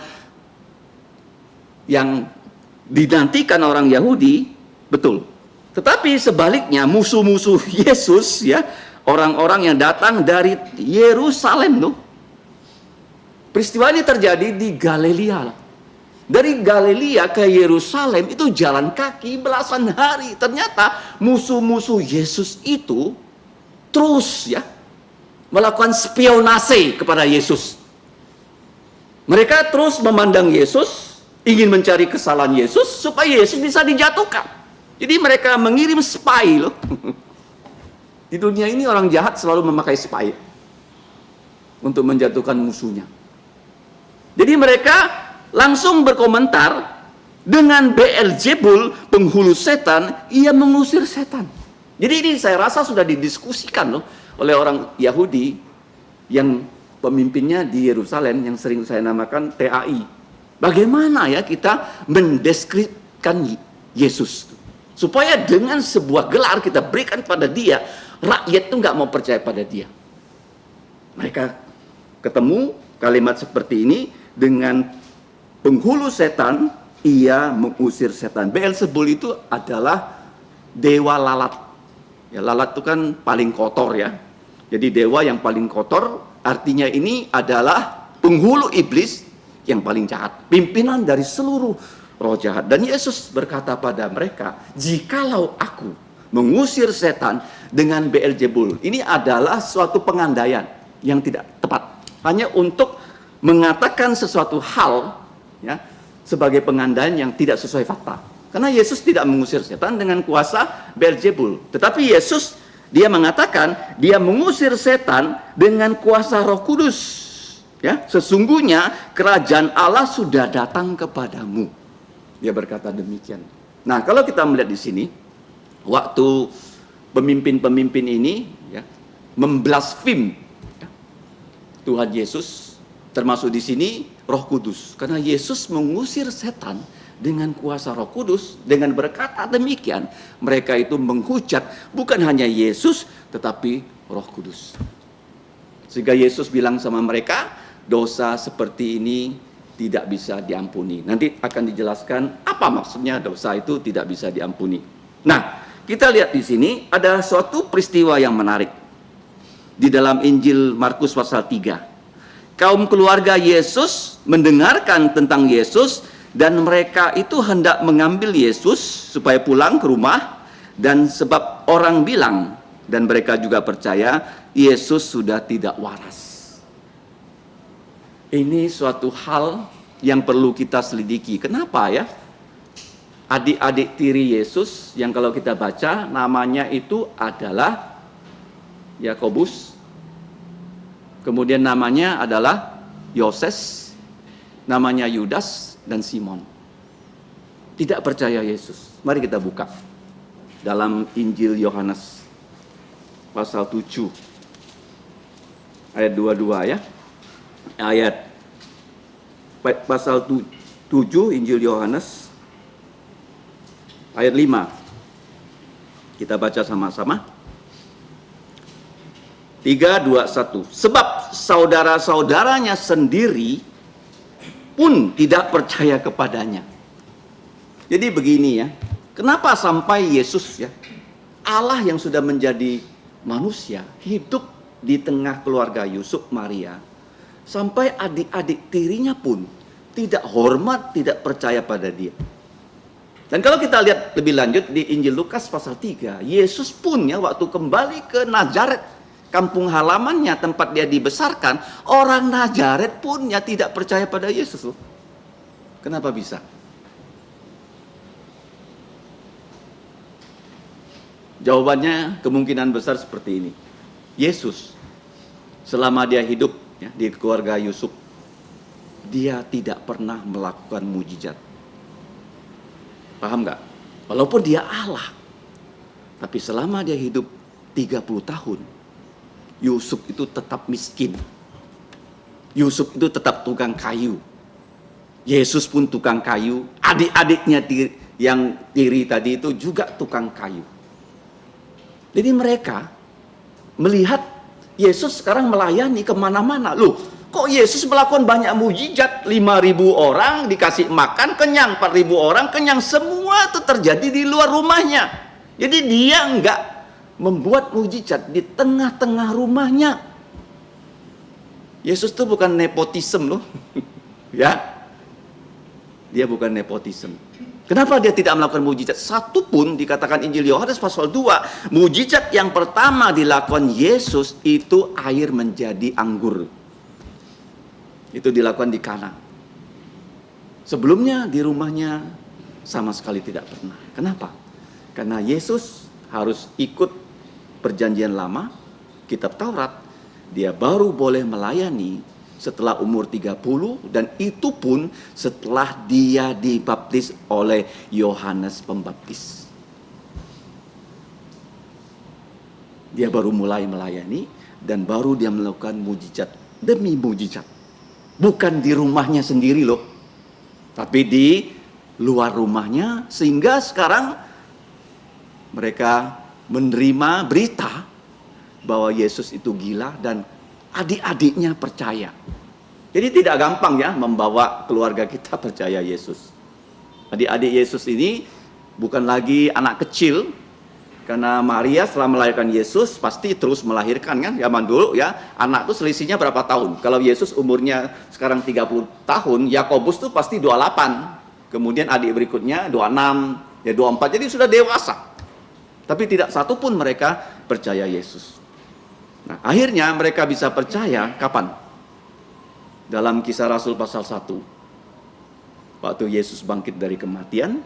yang dinantikan orang Yahudi, betul. Tetapi sebaliknya musuh-musuh Yesus ya, orang-orang yang datang dari Yerusalem tuh. Peristiwa ini terjadi di Galilea. Dari Galilea ke Yerusalem itu jalan kaki belasan hari. Ternyata musuh-musuh Yesus itu terus ya melakukan spionase kepada Yesus. Mereka terus memandang Yesus, ingin mencari kesalahan Yesus supaya Yesus bisa dijatuhkan. Jadi mereka mengirim spy loh. Di dunia ini orang jahat selalu memakai spy untuk menjatuhkan musuhnya. Jadi mereka langsung berkomentar, dengan Beelzebul, penghulu setan, ia mengusir setan. Jadi ini saya rasa sudah didiskusikan loh oleh orang Yahudi yang pemimpinnya di Yerusalem yang sering saya namakan TAI. Bagaimana ya kita mendeskripsikan Yesus supaya dengan sebuah gelar kita berikan pada dia, rakyat itu nggak mau percaya pada dia. Mereka ketemu kalimat seperti ini, dengan penghulu setan ia mengusir setan. Beelzebul itu adalah dewa lalat. Ya, lalat itu kan paling kotor ya. Jadi dewa yang paling kotor, artinya ini adalah penghulu iblis yang paling jahat, pimpinan dari seluruh roh jahat. Dan Yesus berkata pada mereka, jikalau aku mengusir setan dengan Beelzebul, ini adalah suatu pengandaian yang tidak tepat, hanya untuk mengatakan sesuatu hal ya sebagai pengandaian yang tidak sesuai fakta. Karena Yesus tidak mengusir setan dengan kuasa Beelzebul, tetapi Yesus dia mengatakan dia mengusir setan dengan kuasa Roh Kudus. Ya, sesungguhnya kerajaan Allah sudah datang kepadamu. Dia berkata demikian. Nah, kalau kita melihat di sini, waktu pemimpin-pemimpin ini ya, memblasfem ya, Tuhan Yesus, termasuk di sini Roh Kudus. Karena Yesus mengusir setan dengan kuasa Roh Kudus, dengan berkata demikian, mereka itu menghujat bukan hanya Yesus, tetapi Roh Kudus. Sehingga Yesus bilang sama mereka, dosa seperti ini tidak bisa diampuni. Nanti akan dijelaskan apa maksudnya dosa itu tidak bisa diampuni. Nah, kita lihat di sini ada suatu peristiwa yang menarik. Di dalam Injil Markus pasal 3. Kaum keluarga Yesus mendengarkan tentang Yesus dan mereka itu hendak mengambil Yesus supaya pulang ke rumah, dan sebab orang bilang dan mereka juga percaya Yesus sudah tidak waras. Ini suatu hal yang perlu kita selidiki. Kenapa ya? Adik-adik tiri Yesus yang kalau kita baca namanya itu adalah Yakobus. Kemudian namanya adalah Yoses, namanya Yudas dan Simon. Tidak percaya Yesus. Mari kita buka dalam Injil Yohanes pasal 7 ayat 22 ya. Ayat pasal 7 Injil Yohanes ayat 5. Kita baca sama-sama. 3, 2, 1. Sebab saudara-saudaranya sendiri pun tidak percaya kepadanya. Jadi begini ya, kenapa sampai Yesus ya, Allah yang sudah menjadi manusia, hidup di tengah keluarga Yusuf Maria, sampai adik-adik tirinya pun tidak hormat, tidak percaya pada dia. Dan kalau kita lihat lebih lanjut di Injil Lukas pasal 3, Yesus pun ya waktu kembali ke Nazaret, kampung halamannya tempat dia dibesarkan, orang Nazaret pun ya tidak percaya pada Yesus loh. Kenapa bisa? Jawabannya kemungkinan besar seperti ini. Yesus selama dia hidup ya, di keluarga Yusuf, dia tidak pernah melakukan mujizat. Paham nggak? Walaupun dia Allah, tapi selama dia hidup 30 tahun, Yusuf itu tetap miskin. Yusuf itu tetap tukang kayu. Yesus pun tukang kayu. Adik-adiknya yang tiri tadi itu juga tukang kayu. Jadi mereka melihat Yesus sekarang melayani kemana-mana. Loh, kok Yesus melakukan banyak mujizat? 5.000 orang dikasih makan, kenyang. 4.000 orang kenyang. Semua itu terjadi di luar rumahnya. Jadi dia enggak membuat mujizat di tengah-tengah rumahnya. Yesus itu bukan nepotisme loh. Ya. Dia bukan nepotisme. Kenapa dia tidak melakukan mujizat? Satu pun dikatakan Injil Yohanes pasal 2, mujizat yang pertama dilakukan Yesus itu air menjadi anggur. Itu dilakukan di Kana. Sebelumnya di rumahnya sama sekali tidak pernah. Kenapa? Karena Yesus harus ikut perjanjian lama, kitab Taurat, dia baru boleh melayani setelah umur 30, dan itu pun setelah dia dibaptis oleh Yohanes Pembaptis. Dia baru mulai melayani dan baru dia melakukan mujizat demi mujizat. Bukan di rumahnya sendiri loh, tapi di luar rumahnya, sehingga sekarang mereka menerima berita bahwa Yesus itu gila dan adik-adiknya percaya. Jadi tidak gampang ya membawa keluarga kita percaya Yesus. Adik-adik Yesus ini bukan lagi anak kecil, karena Maria setelah melahirkan Yesus pasti terus melahirkan kan. Zaman dulu ya, anak itu selisihnya berapa tahun? Kalau Yesus umurnya sekarang 30 tahun, Yakobus tuh pasti 28. Kemudian adik berikutnya 26, ya 24. Jadi sudah dewasa. Tapi tidak satu pun mereka percaya Yesus. Nah, akhirnya mereka bisa percaya kapan? Dalam Kisah Rasul pasal 1. Waktu Yesus bangkit dari kematian,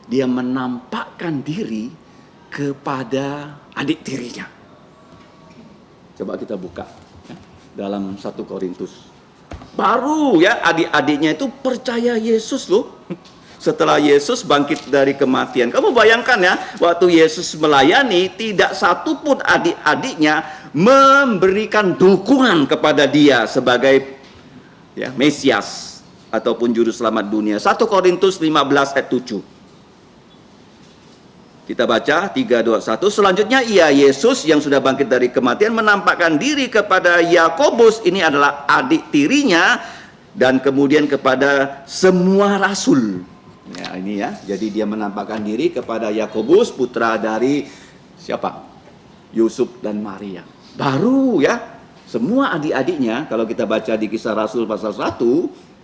dia menampakkan diri kepada adik tirinya. Coba kita buka ya, dalam 1 Korintus. Baru ya adik-adiknya itu percaya Yesus loh. Setelah Yesus bangkit dari kematian. Kamu bayangkan ya, waktu Yesus melayani, tidak satu pun adik-adiknya memberikan dukungan kepada dia sebagai ya, Mesias ataupun juru selamat dunia. 1 Korintus 15 ayat 7. Kita baca 3, 2, 1. Selanjutnya Yesus yang sudah bangkit dari kematian menampakkan diri kepada Yakobus, ini adalah adik tirinya, dan kemudian kepada semua rasul. Ya, ini ya. Jadi dia menampakkan diri kepada Yakobus, putra dari siapa? Yusuf dan Maria. Baru ya, semua adik-adiknya, kalau kita baca di Kisah Rasul pasal 1,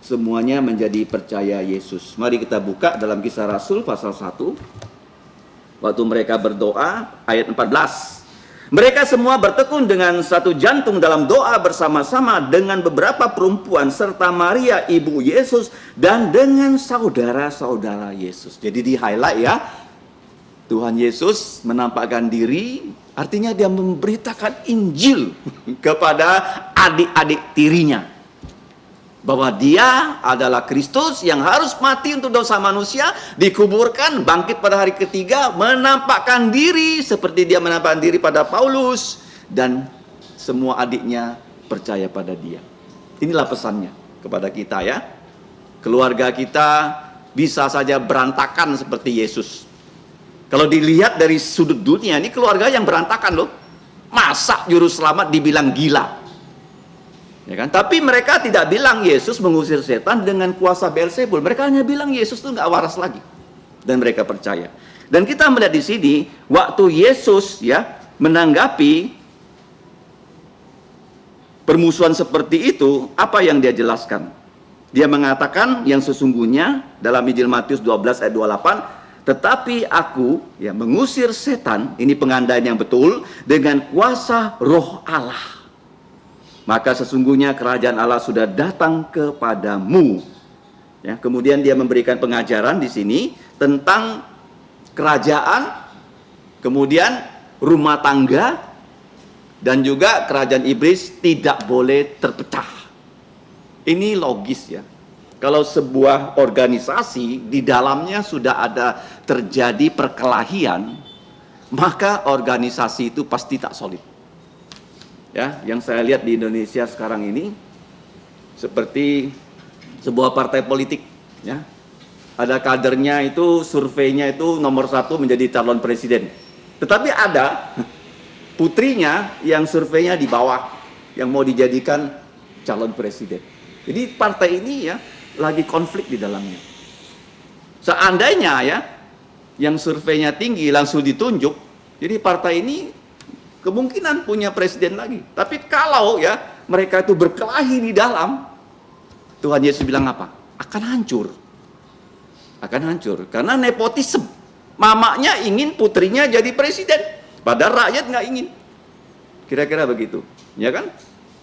semuanya menjadi percaya Yesus. Mari kita buka dalam Kisah Rasul pasal 1. Waktu mereka berdoa, ayat 14. Mereka semua bertekun dengan satu jantung dalam doa bersama-sama dengan beberapa perempuan serta Maria ibu Yesus dan dengan saudara-saudara Yesus. Jadi di highlight ya, Tuhan Yesus menampakkan diri, artinya dia memberitakan Injil kepada adik-adik tirinya. Bahwa dia adalah Kristus yang harus mati untuk dosa manusia, dikuburkan, bangkit pada hari ketiga, menampakkan diri seperti dia menampakkan diri pada Paulus, dan semua adiknya percaya pada dia. Inilah pesannya kepada kita ya. Keluarga kita bisa saja berantakan seperti Yesus. Kalau dilihat dari sudut dunia, ini keluarga yang berantakan loh. Masa juru selamat dibilang gila? Ya kan? Tapi mereka tidak bilang Yesus mengusir setan dengan kuasa Beelzebul. Mereka hanya bilang Yesus itu nggak waras lagi. dan mereka percaya. Dan kita melihat di sini waktu Yesus ya menanggapi permusuhan seperti itu, apa yang dia jelaskan? Dia mengatakan yang sesungguhnya dalam Injil Matius 12 ayat 28, tetapi aku ya mengusir setan, ini pengandaian yang betul, dengan kuasa Roh Allah. Maka sesungguhnya kerajaan Allah sudah datang kepadamu. Ya, kemudian dia memberikan pengajaran di sini tentang kerajaan, kemudian rumah tangga, dan juga kerajaan iblis tidak boleh terpecah. Ini logis ya. Kalau sebuah organisasi di dalamnya sudah ada terjadi perkelahian, maka organisasi itu pasti tak solid. Ya, yang saya lihat di Indonesia sekarang ini seperti sebuah partai politik ya. Ada kadernya itu surveinya itu nomor 1 menjadi calon presiden. Tetapi ada putrinya yang surveinya di bawah yang mau dijadikan calon presiden. Jadi partai ini ya lagi konflik di dalamnya. Seandainya ya yang surveinya tinggi langsung ditunjuk, jadi partai ini kemungkinan punya presiden lagi. Tapi kalau ya mereka itu berkelahi di dalam, Tuhan Yesus bilang apa? Akan hancur. Akan hancur karena nepotisme. Mamanya ingin putrinya jadi presiden, padahal rakyat nggak ingin. Kira-kira begitu, ya kan?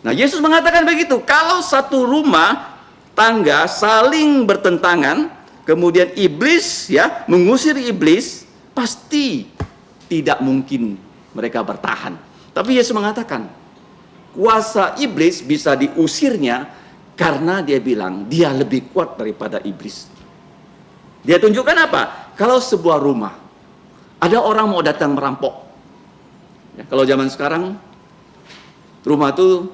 Nah, Yesus mengatakan begitu. Kalau satu rumah tangga saling bertentangan, kemudian iblis ya mengusir iblis, pasti tidak mungkin mereka bertahan. Tapi Yesus mengatakan, kuasa iblis bisa diusirnya karena dia bilang dia lebih kuat daripada iblis. Dia tunjukkan apa? Kalau sebuah rumah ada orang mau datang merampok. Ya, kalau zaman sekarang rumah itu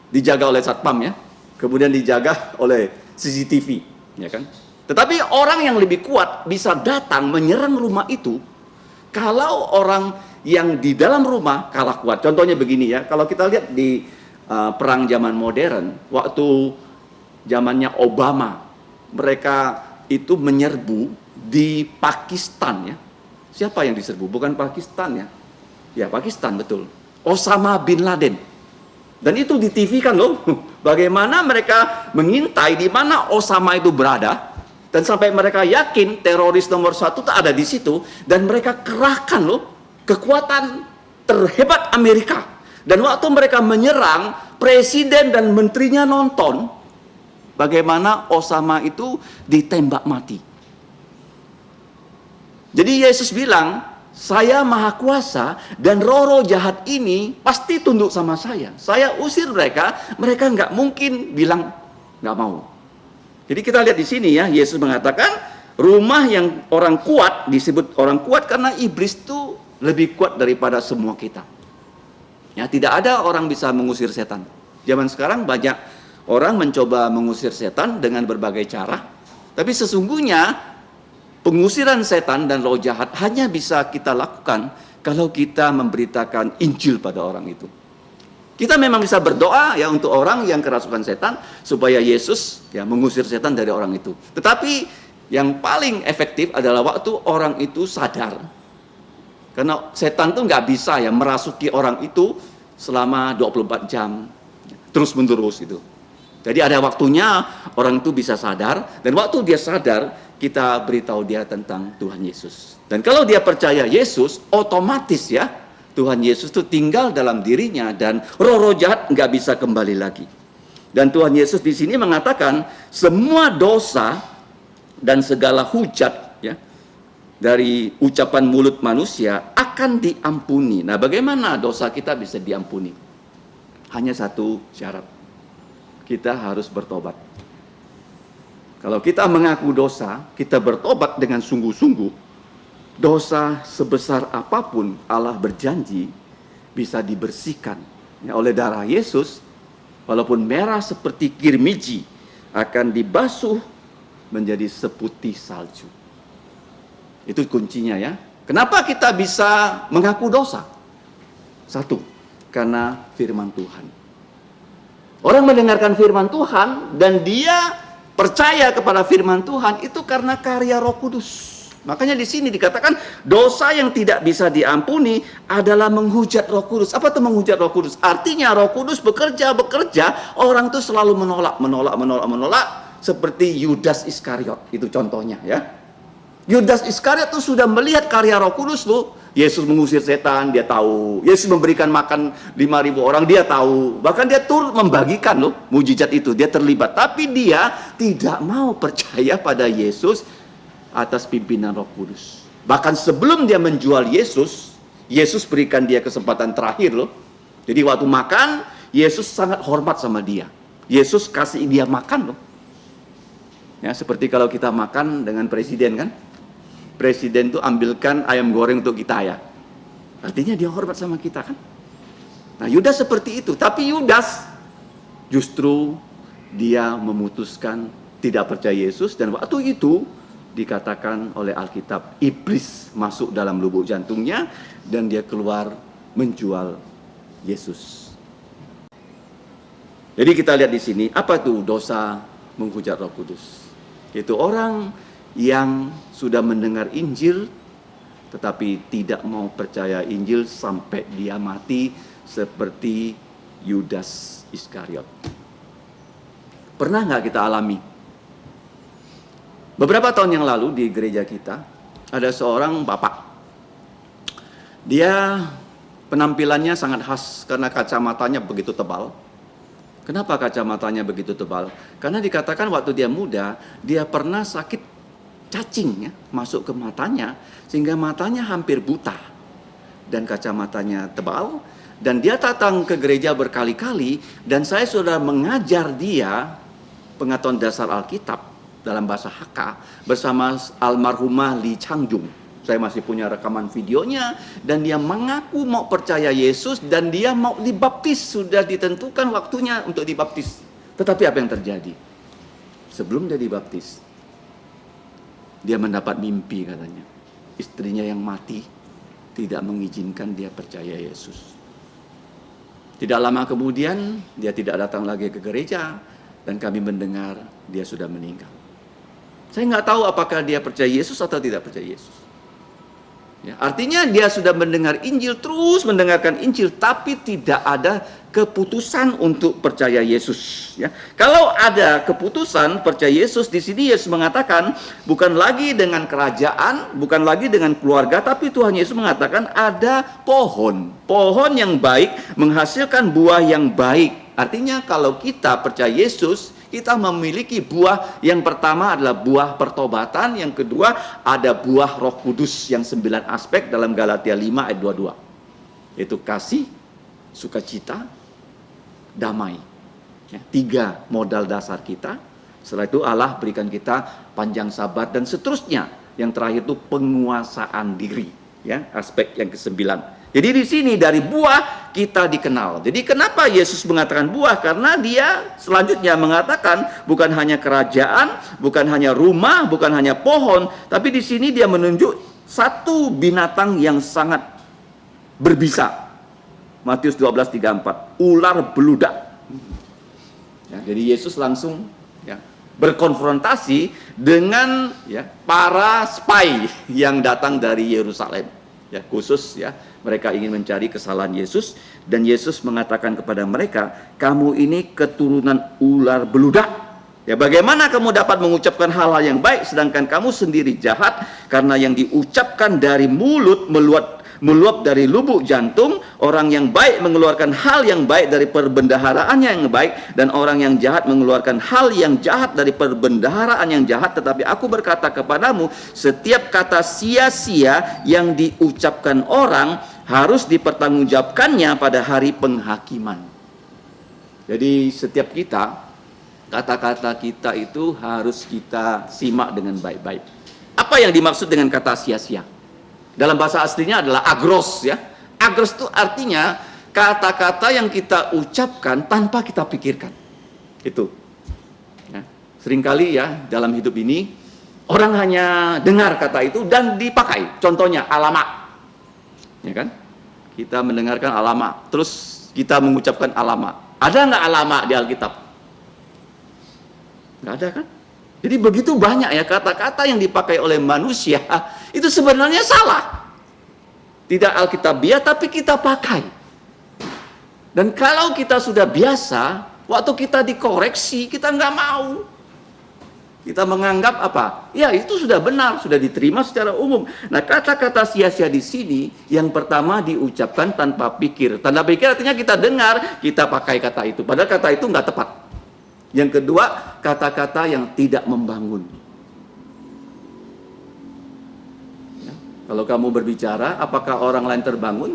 dijaga oleh satpam ya, kemudian dijaga oleh CCTV, ya kan? Tetapi orang yang lebih kuat bisa datang menyerang rumah itu kalau orang yang di dalam rumah kalah kuat. Contohnya begini ya, kalau kita lihat di perang zaman modern, waktu zamannya Obama, mereka itu menyerbu di Pakistan ya. Siapa yang diserbu? Bukan Pakistan ya. Ya Pakistan betul. Osama bin Laden. Dan itu di TV kan loh, bagaimana mereka mengintai di mana Osama itu berada, dan sampai mereka yakin teroris nomor 1 tak ada di situ, dan mereka kerahkan loh kekuatan terhebat Amerika. Dan waktu mereka menyerang, presiden dan menterinya nonton bagaimana Osama itu ditembak mati. Jadi Yesus bilang, saya maha kuasa dan roh-roh jahat ini pasti tunduk sama saya. Saya usir mereka, mereka nggak mungkin bilang nggak mau. Jadi kita lihat di sini ya, Yesus mengatakan rumah yang orang kuat disebut orang kuat karena iblis itu lebih kuat daripada semua kita. Ya, tidak ada orang bisa mengusir setan. Zaman sekarang banyak orang mencoba mengusir setan dengan berbagai cara, tapi sesungguhnya pengusiran setan dan roh jahat hanya bisa kita lakukan kalau kita memberitakan Injil pada orang itu. Kita memang bisa berdoa ya untuk orang yang kerasukan setan supaya Yesus ya mengusir setan dari orang itu. Tetapi yang paling efektif adalah waktu orang itu sadar. Karena setan tuh nggak bisa ya merasuki orang itu selama 24 jam terus-menerus itu. Jadi ada waktunya orang itu bisa sadar, dan waktu dia sadar kita beritahu dia tentang Tuhan Yesus. Dan kalau dia percaya Yesus, otomatis ya Tuhan Yesus itu tinggal dalam dirinya dan roh-roh jahat nggak bisa kembali lagi. Dan Tuhan Yesus di sini mengatakan semua dosa dan segala hujat ya dari ucapan mulut manusia akan diampuni. Nah, bagaimana dosa kita bisa diampuni? Hanya satu syarat. Kita harus bertobat. Kalau kita mengaku dosa, kita bertobat dengan sungguh-sungguh, dosa sebesar apapun Allah berjanji bisa dibersihkan ya, oleh darah Yesus. Walaupun merah seperti kirmiji akan dibasuh menjadi seputih salju. Itu kuncinya ya. Kenapa kita bisa mengaku dosa? Satu, karena firman Tuhan. Orang mendengarkan firman Tuhan dan dia percaya kepada firman Tuhan itu karena karya Roh Kudus. Makanya di sini dikatakan dosa yang tidak bisa diampuni adalah menghujat Roh Kudus. Apa itu menghujat Roh Kudus? Artinya Roh Kudus bekerja, orang itu selalu menolak. Seperti Yudas Iskariot, itu contohnya ya. Yudas Iskariot itu sudah melihat karya Roh Kudus loh. Yesus mengusir setan, dia tahu. Yesus memberikan makan 5.000 orang, dia tahu. Bahkan dia turut membagikan loh mujizat itu, dia terlibat. Tapi dia tidak mau percaya pada Yesus atas pimpinan Roh Kudus. Bahkan sebelum dia menjual Yesus, Yesus berikan dia kesempatan terakhir loh. Jadi waktu makan, Yesus sangat hormat sama dia. Yesus kasih dia makan loh. Ya, seperti kalau kita makan dengan presiden kan. Presiden tuh ambilkan ayam goreng untuk kita ya. Artinya dia hormat sama kita kan. Nah, Yudas seperti itu. Tapi Yudas justru dia memutuskan tidak percaya Yesus. Dan waktu itu dikatakan oleh Alkitab, iblis masuk dalam lubuk jantungnya dan dia keluar menjual Yesus. Jadi kita lihat di sini, apa itu dosa menghujat Roh Kudus? Itu orang yang sudah mendengar Injil tetapi tidak mau percaya Injil sampai dia mati seperti Yudas Iskariot. Pernah nggak kita alami? Beberapa tahun yang lalu di gereja kita ada seorang bapak. Dia penampilannya sangat khas karena kacamatanya begitu tebal. Kenapa kacamatanya begitu tebal? Karena dikatakan waktu dia muda, dia pernah sakit cacing ya, masuk ke matanya sehingga matanya hampir buta. Dan kacamatanya tebal dan dia datang ke gereja berkali-kali dan saya sudah mengajar dia pengetahuan dasar Alkitab dalam bahasa Hakka bersama almarhumah Li Changjung. Saya masih punya rekaman videonya dan dia mengaku mau percaya Yesus dan dia mau dibaptis, sudah ditentukan waktunya untuk dibaptis. Tetapi apa yang terjadi? Sebelum dia dibaptis, dia mendapat mimpi katanya. Istrinya yang mati tidak mengizinkan dia percaya Yesus. Tidak lama kemudian dia tidak datang lagi ke gereja dan kami mendengar dia sudah meninggal. Saya nggak tahu apakah dia percaya Yesus atau tidak percaya Yesus. Ya, artinya dia sudah mendengar Injil, terus mendengarkan Injil, tapi tidak ada keputusan untuk percaya Yesus. Ya, kalau ada keputusan percaya Yesus, di sini Yesus mengatakan bukan lagi dengan kerajaan, bukan lagi dengan keluarga, tapi Tuhan Yesus mengatakan ada pohon yang baik menghasilkan buah yang baik. Artinya kalau kita percaya Yesus, kita memiliki buah. Yang pertama adalah buah pertobatan, yang kedua ada buah Roh Kudus yang 9 aspek dalam Galatia 5 ayat 22. Yaitu kasih, sukacita, damai. Ya, 3 modal dasar kita. Setelah itu Allah berikan kita panjang sabar dan seterusnya. Yang terakhir itu penguasaan diri, ya, aspek yang ke-9. Jadi di sini dari buah kita dikenal. Jadi kenapa Yesus mengatakan buah? Karena dia selanjutnya mengatakan bukan hanya kerajaan, bukan hanya rumah, bukan hanya pohon, tapi di sini dia menunjuk satu binatang yang sangat berbisa. Matius 12:34, ular beludak. Ya, jadi Yesus langsung ya, berkonfrontasi dengan ya, para spy yang datang dari Yerusalem. Ya, khusus ya, mereka ingin mencari kesalahan Yesus dan Yesus mengatakan kepada mereka, kamu ini keturunan ular beludak. Ya, bagaimana kamu dapat mengucapkan hal-hal yang baik sedangkan kamu sendiri jahat? Karena yang diucapkan dari mulut meluap dari lubuk jantung. Orang yang baik mengeluarkan hal yang baik dari perbendaharaannya yang baik, dan orang yang jahat mengeluarkan hal yang jahat dari perbendaharaan yang jahat. Tetapi aku berkata kepadamu, setiap kata sia-sia yang diucapkan orang harus dipertanggungjawabkannya pada hari penghakiman. Jadi setiap kita, kata-kata kita itu harus kita simak dengan baik-baik. Apa yang dimaksud dengan kata sia-sia? Dalam bahasa aslinya adalah agros ya. Agros itu artinya kata-kata yang kita ucapkan tanpa kita pikirkan. Itu. Ya. Seringkali ya dalam hidup ini orang hanya dengar kata itu dan dipakai. Contohnya alamak. Ya kan? Kita mendengarkan alamak, terus kita mengucapkan alamak. Ada nggak alamak di Alkitab? Nggak ada kan? Jadi begitu banyak ya kata-kata yang dipakai oleh manusia, itu sebenarnya salah. Tidak alkitabiah tapi kita pakai. Dan kalau kita sudah biasa, waktu kita dikoreksi, kita nggak mau. Kita menganggap apa? Ya itu sudah benar, sudah diterima secara umum. Nah kata-kata sia-sia di sini, yang pertama diucapkan tanpa pikir. Tanpa pikir artinya kita dengar, kita pakai kata itu. Padahal kata itu nggak tepat. Yang kedua, kata-kata yang tidak membangun. Ya, kalau kamu berbicara, apakah orang lain terbangun?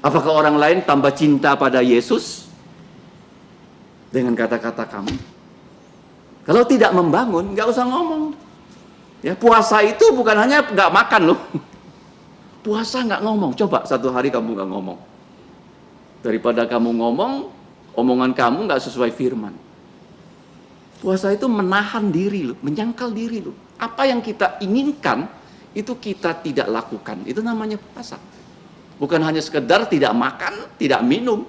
Apakah orang lain tambah cinta pada Yesus dengan kata-kata kamu? Kalau tidak membangun, nggak usah ngomong. Ya, puasa itu bukan hanya nggak makan loh. Puasa nggak ngomong. Coba satu hari kamu nggak ngomong. Daripada kamu ngomong, omongan kamu nggak sesuai firman. Puasa itu menahan diri loh, menyangkal diri loh. Apa yang kita inginkan, itu kita tidak lakukan. Itu namanya puasa. Bukan hanya sekedar tidak makan, tidak minum.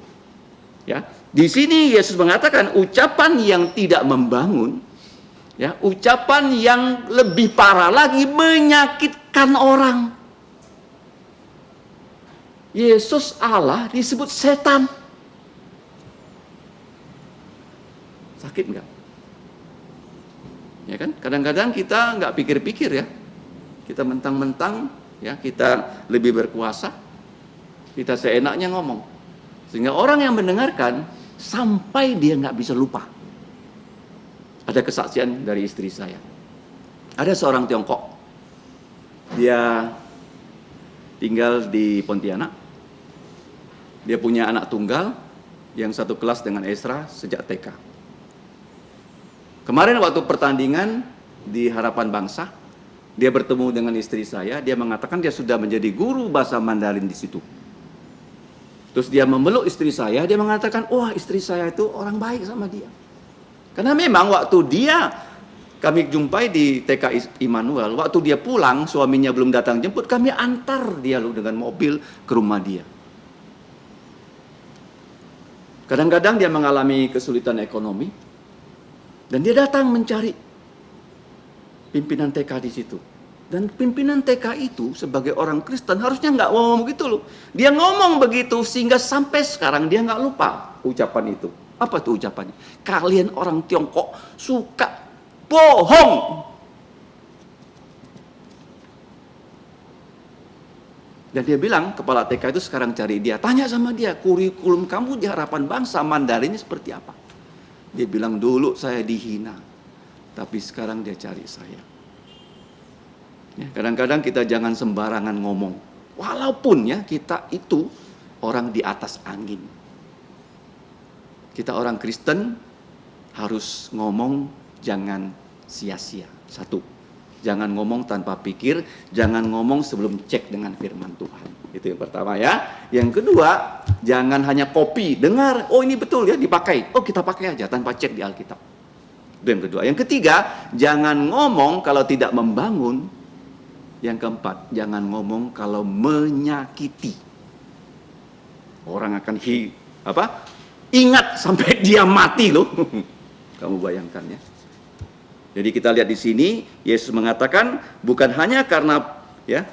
Ya, di sini Yesus mengatakan ucapan yang tidak membangun, ya, ucapan yang lebih parah lagi menyakitkan orang. Yesus Allah disebut setan. Sakit nggak? Ya kan? Kadang-kadang kita nggak pikir-pikir ya. Kita mentang-mentang ya kita lebih berkuasa. Kita seenaknya ngomong. Sehingga orang yang mendengarkan sampai dia nggak bisa lupa. Ada kesaksian dari istri saya. Ada seorang Tiongkok. Dia tinggal di Pontianak. Dia punya anak tunggal yang satu kelas dengan Esra sejak TK. Kemarin waktu pertandingan di Harapan Bangsa, dia bertemu dengan istri saya. Dia mengatakan dia sudah menjadi guru bahasa Mandarin di situ. Terus dia memeluk istri saya, dia mengatakan, wah istri saya itu orang baik sama dia. Karena memang waktu kami jumpai di TK Immanuel, waktu dia pulang, suaminya belum datang jemput, kami antar dia dengan mobil ke rumah dia. Kadang-kadang dia mengalami kesulitan ekonomi, dan dia datang mencari pimpinan TK di situ. Dan pimpinan TK itu sebagai orang Kristen harusnya nggak ngomong begitu loh. Dia ngomong begitu sehingga sampai sekarang dia nggak lupa ucapan itu. Apa tuh ucapannya? Kalian orang Tiongkok suka bohong. Dan dia bilang, kepala TK itu sekarang cari dia. Tanya sama dia, kurikulum kamu di Harapan Bangsa Mandarinnya seperti apa? Dia bilang, dulu saya dihina. Tapi sekarang dia cari saya. Ya, kadang-kadang kita jangan sembarangan ngomong. Walaupun ya kita itu orang di atas angin. Kita orang Kristen harus ngomong jangan sia-sia. Satu, jangan ngomong tanpa pikir, jangan ngomong sebelum cek dengan firman Tuhan. Itu yang pertama ya. Yang kedua, jangan hanya copy, dengar, oh ini betul ya dipakai. Oh kita pakai aja tanpa cek di Alkitab. Itu yang kedua. Yang ketiga, jangan ngomong kalau tidak membangun. Yang keempat, jangan ngomong kalau menyakiti. Orang akan ingat sampai dia mati loh. Kamu bayangkan ya. Jadi kita lihat di sini Yesus mengatakan bukan hanya karena ya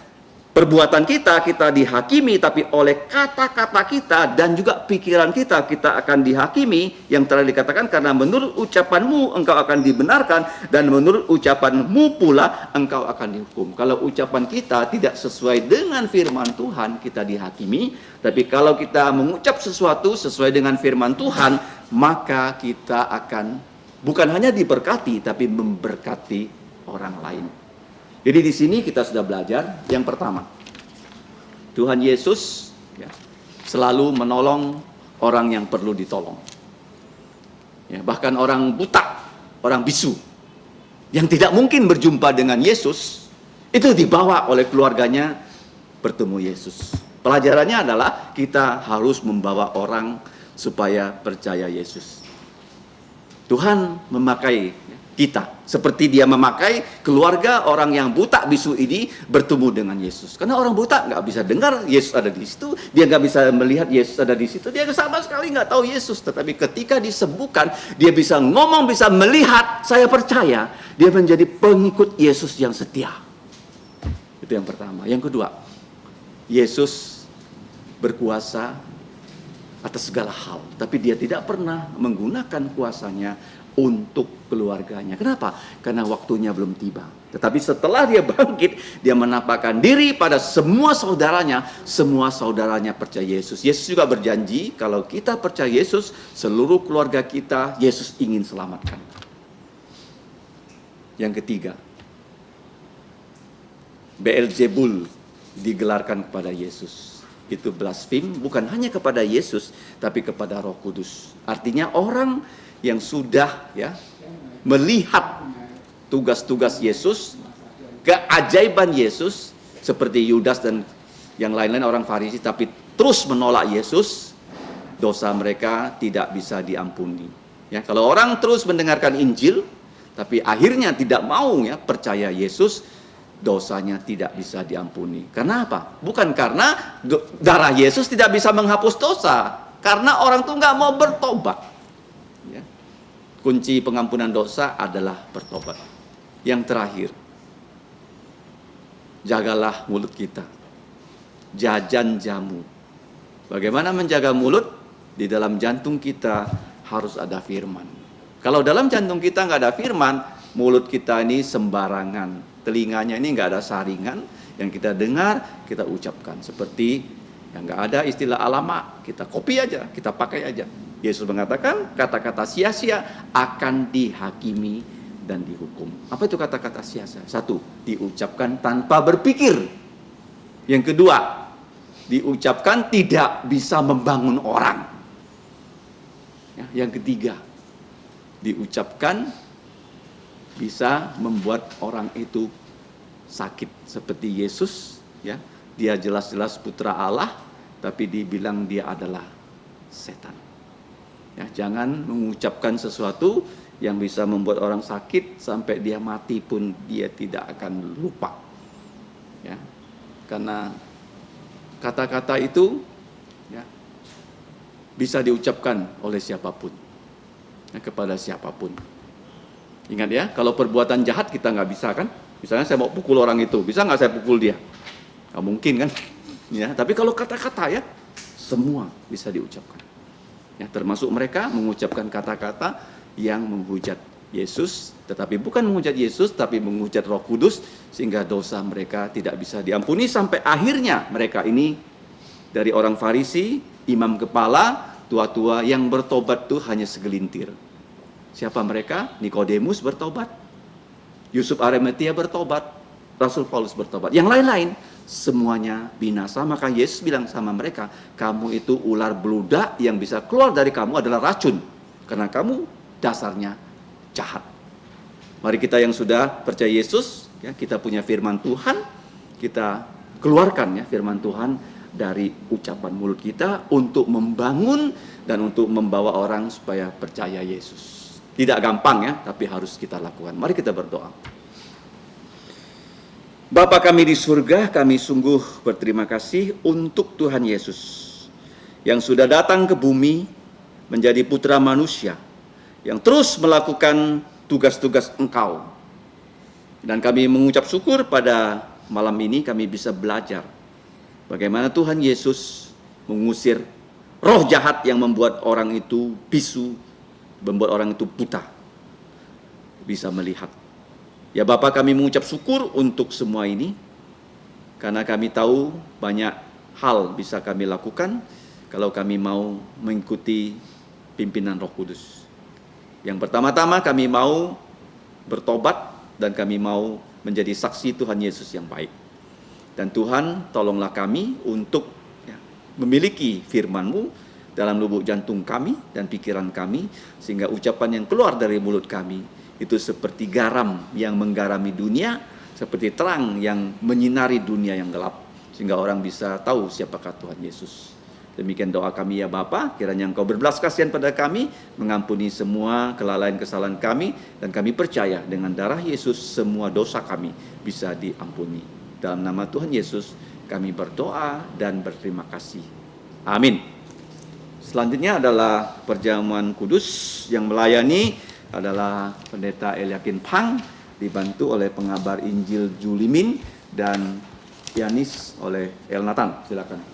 perbuatan kita dihakimi, tapi oleh kata-kata kita dan juga pikiran kita akan dihakimi. Yang telah dikatakan karena menurut ucapanmu engkau akan dibenarkan dan menurut ucapanmu pula engkau akan dihukum. Kalau ucapan kita tidak sesuai dengan firman Tuhan, kita dihakimi. Tapi kalau kita mengucap sesuatu sesuai dengan firman Tuhan, maka kita akan bukan hanya diberkati, tapi memberkati orang lain. Jadi di sini kita sudah belajar yang pertama, Tuhan Yesus ya, selalu menolong orang yang perlu ditolong. Ya, bahkan orang buta, orang bisu, yang tidak mungkin berjumpa dengan Yesus, itu dibawa oleh keluarganya bertemu Yesus. Pelajarannya adalah kita harus membawa orang supaya percaya Yesus. Tuhan memakai kita seperti dia memakai keluarga orang yang buta bisu ini bertemu dengan Yesus. Karena orang buta nggak bisa dengar Yesus ada di situ, dia nggak bisa melihat Yesus ada di situ, dia sama sekali nggak tahu Yesus. Tetapi ketika disembuhkan, dia bisa ngomong, bisa melihat. Saya percaya dia menjadi pengikut Yesus yang setia. Itu yang pertama. Yang kedua, Yesus berkuasa atas segala hal, tapi dia tidak pernah menggunakan kuasanya untuk keluarganya. Kenapa? Karena waktunya belum tiba. Tetapi setelah dia bangkit, dia menampakkan diri pada semua saudaranya percaya Yesus. Yesus juga berjanji, kalau kita percaya Yesus, seluruh keluarga kita, Yesus ingin selamatkan. Yang ketiga, Beelzebul digelarkan kepada Yesus. Itu blasfem bukan hanya kepada Yesus, tapi kepada Roh Kudus. Artinya orang yang sudah melihat tugas-tugas Yesus, keajaiban Yesus, seperti Yudas dan yang lain-lain orang Farisi, tapi terus menolak Yesus, dosa mereka tidak bisa diampuni. Ya, kalau orang terus mendengarkan Injil, tapi akhirnya tidak mau percaya Yesus, dosanya tidak bisa diampuni. Karena apa? Bukan karena darah Yesus tidak bisa menghapus dosa, karena orang itu nggak mau bertobat. Ya. Kunci pengampunan dosa adalah bertobat. Yang terakhir, jagalah mulut kita. Jajan jamu. Bagaimana menjaga mulut? Di dalam jantung kita harus ada firman. Kalau dalam jantung kita nggak ada firman, mulut kita ini sembarangan. Telinganya ini nggak ada saringan, yang kita dengar, kita ucapkan. Seperti yang nggak ada istilah alamak, kita copy aja, kita pakai aja. Yesus mengatakan, kata-kata sia-sia akan dihakimi dan dihukum. Apa itu kata-kata sia-sia? Satu, diucapkan tanpa berpikir. Yang kedua, diucapkan tidak bisa membangun orang. Yang ketiga, diucapkan bisa membuat orang itu sakit. Seperti Yesus, dia jelas-jelas putra Allah, tapi dibilang dia adalah setan. Jangan mengucapkan sesuatu yang bisa membuat orang sakit, sampai dia mati pun dia tidak akan lupa. Karena kata-kata itu bisa diucapkan oleh siapapun, kepada siapapun. Ingat ya, kalau perbuatan jahat kita nggak bisa kan? Misalnya saya mau pukul orang itu, bisa nggak saya pukul dia? Nggak mungkin kan? Tapi kalau kata-kata semua bisa diucapkan. Termasuk mereka mengucapkan kata-kata yang menghujat Yesus, tetapi bukan menghujat Yesus, tapi menghujat Roh Kudus, sehingga dosa mereka tidak bisa diampuni, sampai akhirnya mereka ini dari orang Farisi, imam kepala, tua-tua yang bertobat tuh hanya segelintir. Siapa mereka? Nikodemus bertobat, Yusuf Arimatia bertobat, Rasul Paulus bertobat. Yang lain-lain semuanya binasa. Maka Yesus bilang sama mereka, kamu itu ular beludak, yang bisa keluar dari kamu adalah racun, karena kamu dasarnya jahat. Mari kita yang sudah percaya Yesus, kita punya firman Tuhan, kita keluarkan firman Tuhan dari ucapan mulut kita untuk membangun dan untuk membawa orang supaya percaya Yesus. Tidak gampang tapi harus kita lakukan. Mari kita berdoa. Bapa kami di surga, kami sungguh berterima kasih untuk Tuhan Yesus yang sudah datang ke bumi menjadi putra manusia, yang terus melakukan tugas-tugas Engkau. Dan kami mengucap syukur pada malam ini kami bisa belajar bagaimana Tuhan Yesus mengusir roh jahat yang membuat orang itu bisu, membuat orang itu buta, bisa melihat. Ya Bapa, kami mengucap syukur untuk semua ini, karena kami tahu banyak hal bisa kami lakukan kalau kami mau mengikuti pimpinan Roh Kudus. Yang pertama-tama kami mau bertobat dan kami mau menjadi saksi Tuhan Yesus yang baik. Dan Tuhan, tolonglah kami untuk memiliki firman-Mu dalam lubuk jantung kami dan pikiran kami, sehingga ucapan yang keluar dari mulut kami itu seperti garam yang menggarami dunia, seperti terang yang menyinari dunia yang gelap, sehingga orang bisa tahu siapakah Tuhan Yesus. Demikian doa kami ya Bapa, kiranya Engkau berbelas kasihan pada kami, mengampuni semua kelalaian kesalahan kami, dan kami percaya dengan darah Yesus semua dosa kami bisa diampuni. Dalam nama Tuhan Yesus kami berdoa dan berterima kasih. Amin. Selanjutnya adalah perjamuan kudus, yang melayani adalah Pendeta Eliakin Pang, dibantu oleh pengabar Injil Julimin dan pianis oleh El Nathan. Silakan.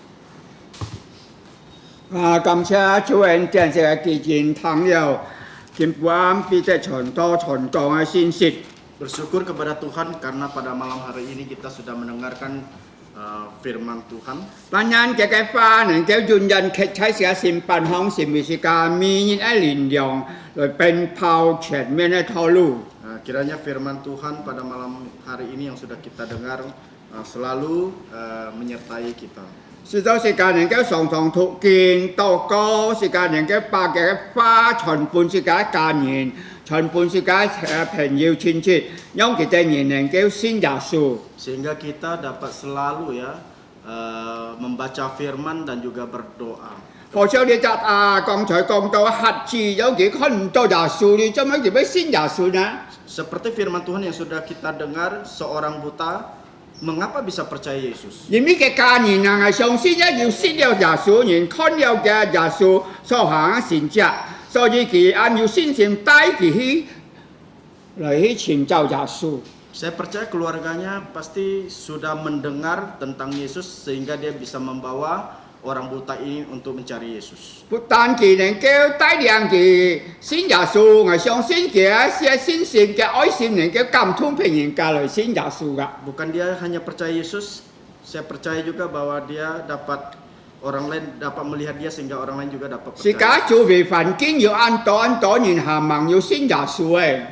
感謝主恩典這個基金朋友，今晚必得傳道傳講嘅信息。
Bersyukur kepada Tuhan karena pada malam hari ini kita sudah mendengarkan firman Tuhan.
ปัญญา嘅嘅花能夠ยืนยัน決ใช้เสียสิ่งปัญหาสิ่งวิสิกามียินไอลินยองเลยเป็นเผาเฉียดเมนทอลู
Kiranya firman Tuhan pada malam hari ini yang sudah kita dengar selalu menyertai kita.
是到時間能夠常常讀經禱告，時間能夠把嘅花傳半世界家人，傳半世界朋友親戚，讓佢哋人能夠信耶穌。
Sehingga kita dapat selalu membaca firman dan juga berdoa.
好像你剛才講到瞎子有幾看唔到耶穌，你做乜要俾信耶穌呢？
Seperti firman Tuhan yang sudah kita dengar, seorang buta mengapa bisa percaya Yesus?
因為嘅家人啊，係相信一要信了耶穌，人看了嘅耶穌所行嘅善者，所以佢按要信心帶佢去嚟去尋找耶穌。
Saya percaya keluarganya pasti sudah mendengar tentang Yesus sehingga dia bisa membawa orang buta ini untuk mencari Yesus.
不但佢能夠帶領佢信耶穌，係相信佢些信心嘅愛心能夠感通別人家嚟信耶穌噶。
Bukan dia hanya percaya Yesus, saya percaya juga bahwa dia dapat orang lain dapat melihat dia sehingga orang lain juga dapat
是
percaya.
家做為環境要按多人下望要信耶穌嘅。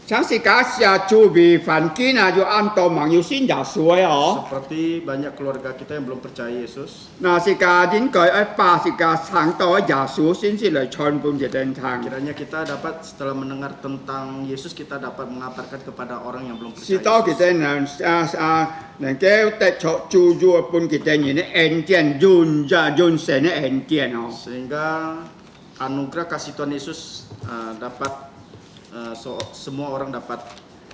像是家下做為環境啊，要按多望要信耶穌嘅哦。
Seperti banyak keluarga kita yang belum percaya Yesus.
嗱，是家應該把是家上到耶穌先至嚟傳播嘅正常。
Kiranya kita dapat setelah mendengar tentang Yesus kita dapat mengabarkan kepada orang yang belum
是
percaya
多佢
Yesus.
哋能夠得著注入半佢哋人嘅恩典，潤神嘅恩典哦。
Sehingga anugerah kasih Tuhan Yesus dapat semua orang dapat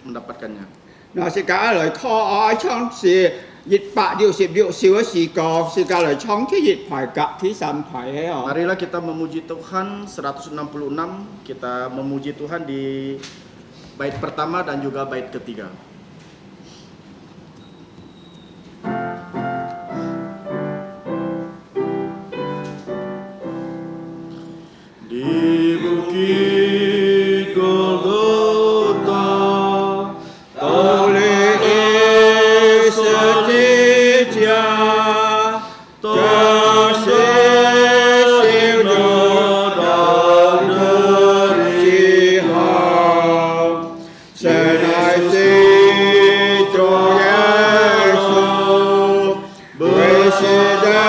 mendapatkannya.
嗱，是家嚟 call 愛唱是166少嘅時個，是家嚟唱ที่1排格ที่3排嘅哦。
Marilah kita memuji Tuhan 166, kita memuji Tuhan di bait pertama dan juga bait ketiga. Di bukit Golgota oleh setia tersesat dan derita senai situ Yesus bersedia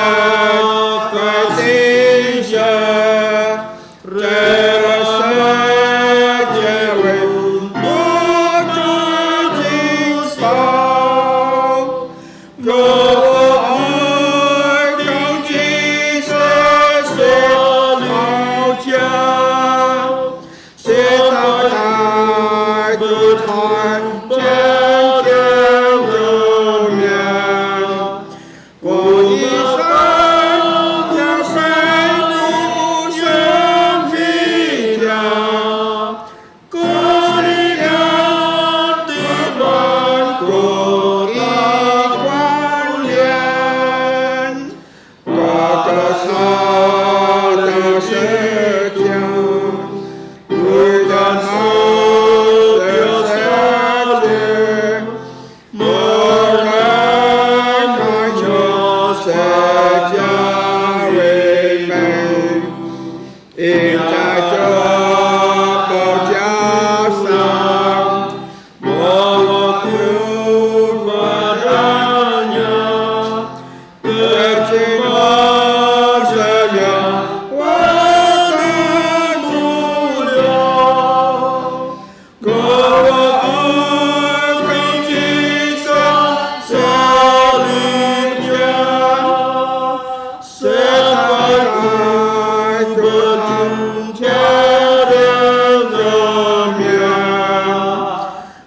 ketinja rela saja untuk cinta doakan kita selalu setelah bertahan dunia Kuisah yang selalu yang hijau Kulihat iman kulian Kekasih setia Kuikan setia selalu Selalu berjumpa dengannya.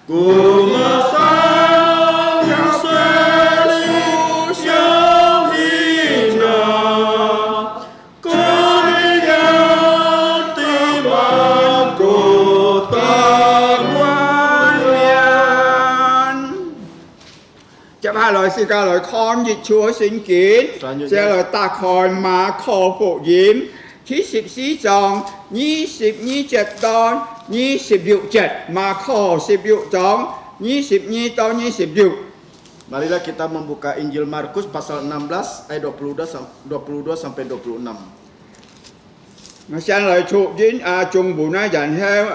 Ku memasang salib yang hina, kuningnya tiba kota
Tiếp hai lời xin ca lời con dịch Chúa xin kiến sẽ lời ta khỏi mà khổ phụ diễm Chí xịp xí chồng Nhi xịp nhi chật đón Nhi xịp dụ chật mà khổ xịp dụ chóng Nhi xịp nhi to nhi xịp dụ
Marilah kita membuka Injil Markus pasal 16 ayat 22 sampai 26.
Mà xem lời chụp dính chung bù này dành theo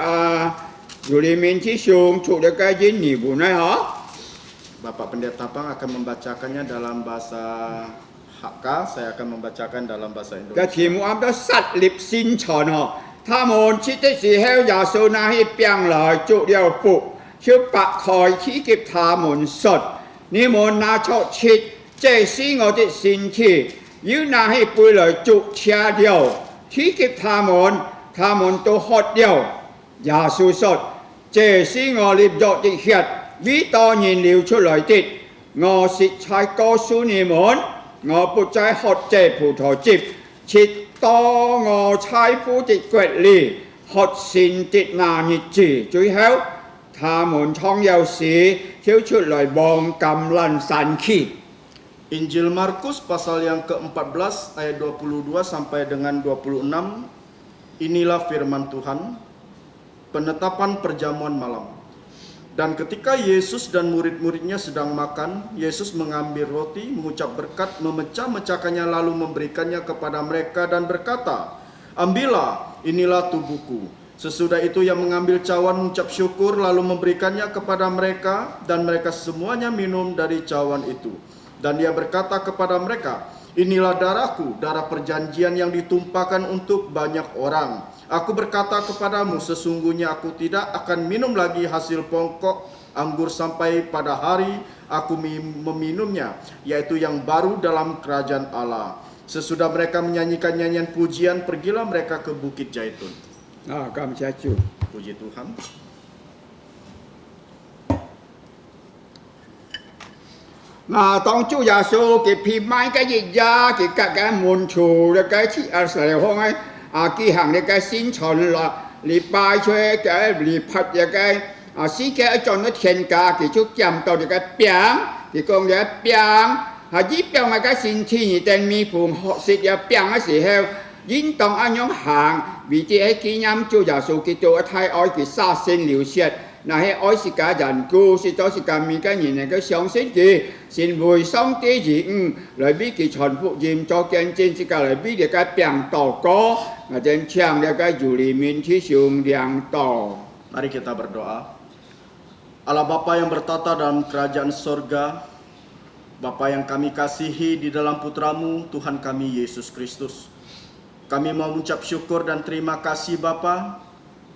dù lý mình chí xuống chụp được cái dính nhỉ bù này hả
Bapak Pendeta Pang akan membacakannya dalam bahasa HK, saya akan membacakan dalam bahasa
cái
Indonesia.
题mục đó sát liệp sinh tròn họ他們切的時候耶穌拿起餅來祝了福就拔開賜給他們說你們拿着吃這是我的身體又拿起杯來祝謝了賜給他們他們都喝了耶穌說這是我立約的血為多人流出來的我實在告訴你們我不再喝這葡萄汁直到我財富的國裏喝新的那日子最後他們從有時跳出來望橄欖山去
Injil Markus pasal yang ke-14 ayat 22 sampai dengan 26. Inilah firman Tuhan, penetapan perjamuan malam. Dan ketika Yesus dan murid-muridnya sedang makan, Yesus mengambil roti, mengucap berkat, memecah-mecahkannya lalu memberikannya kepada mereka dan berkata, ambillah, inilah tubuhku. Sesudah itu ia mengambil cawan, mengucap syukur, lalu memberikannya kepada mereka, dan mereka semuanya minum dari cawan itu. Dan dia berkata kepada mereka, inilah darahku, darah perjanjian yang ditumpahkan untuk banyak orang. Aku berkata kepadamu, sesungguhnya aku tidak akan minum lagi hasil pokok anggur sampai pada hari aku meminumnya, yaitu yang baru dalam kerajaan Allah. Sesudah mereka menyanyikan nyanyian pujian, pergilah mereka ke Bukit Zaitun.
Cảm ơn Chúa.
Puji Tuhan.
Mà當主耶穌佢撇埋cái gì ra佢cái môn chủ cái thị Sở Hồng ấy cái hàng cái sinh存là禮拜出cái禮拜cái sĩ cái cho nó thiên ca cái chút chạm到cái饼cái con cái饼ít饼mà cái sinh thi tên mi phụng họ xịt cái饼cái時候應當按樣行vì thế cái nhắm chủ耶穌佢做太愛佢殺生流血那些愛是家人故是都是革命嘅人能夠相信佢，先會上帝人來俾佢傳福音做見證，是家來俾佢嘅病禱告，或者唱佢嘅主裏面去上亮道。
Mari kita berdoa. Allah Bapa yang bertata dalam kerajaan sorga, Bapa yang kami kasihi di dalam putramu Tuhan kami Yesus Kristus. Kami mau mengucap syukur dan terima kasih Bapa.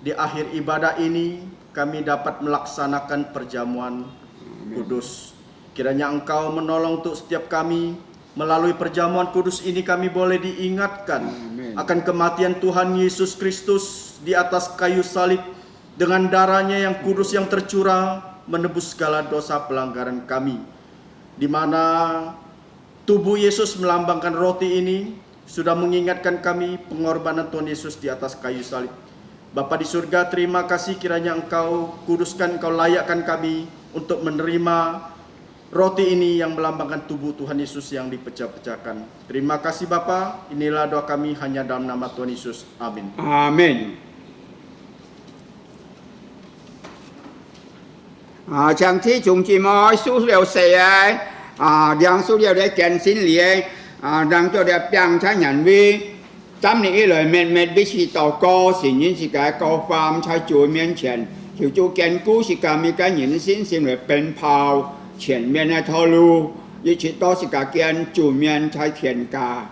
Di akhir ibadah ini kami dapat melaksanakan perjamuan kudus. Kiranya Engkau menolong untuk setiap kami. Melalui perjamuan kudus ini kami boleh diingatkan akan kematian Tuhan Yesus Kristus di atas kayu salib. Dengan darahnya yang kudus yang tercurah menebus segala dosa pelanggaran kami. Di mana tubuh Yesus melambangkan roti ini sudah mengingatkan kami pengorbanan Tuhan Yesus di atas kayu salib. Bapa di surga, terima kasih kiranya Engkau kuduskan, Engkau layakkan kami untuk menerima roti ini yang melambangkan tubuh Tuhan Yesus yang dipecah-pecahkan. Terima kasih Bapa, inilah doa kami hanya dalam nama Tuhan Yesus. Amin.
Amen. Chẳng thi chúng chỉ mới số liệu sẽ đang số liệu để kiện xin lìa đang cho đẹp bằng trái nhận vi Tâm lý lời mệt mệt bí sĩ祷告是因是cái高方在主面前求主堅固是個每個人心成為奔跑前面的道路一直都是個堅主面在天家
Mari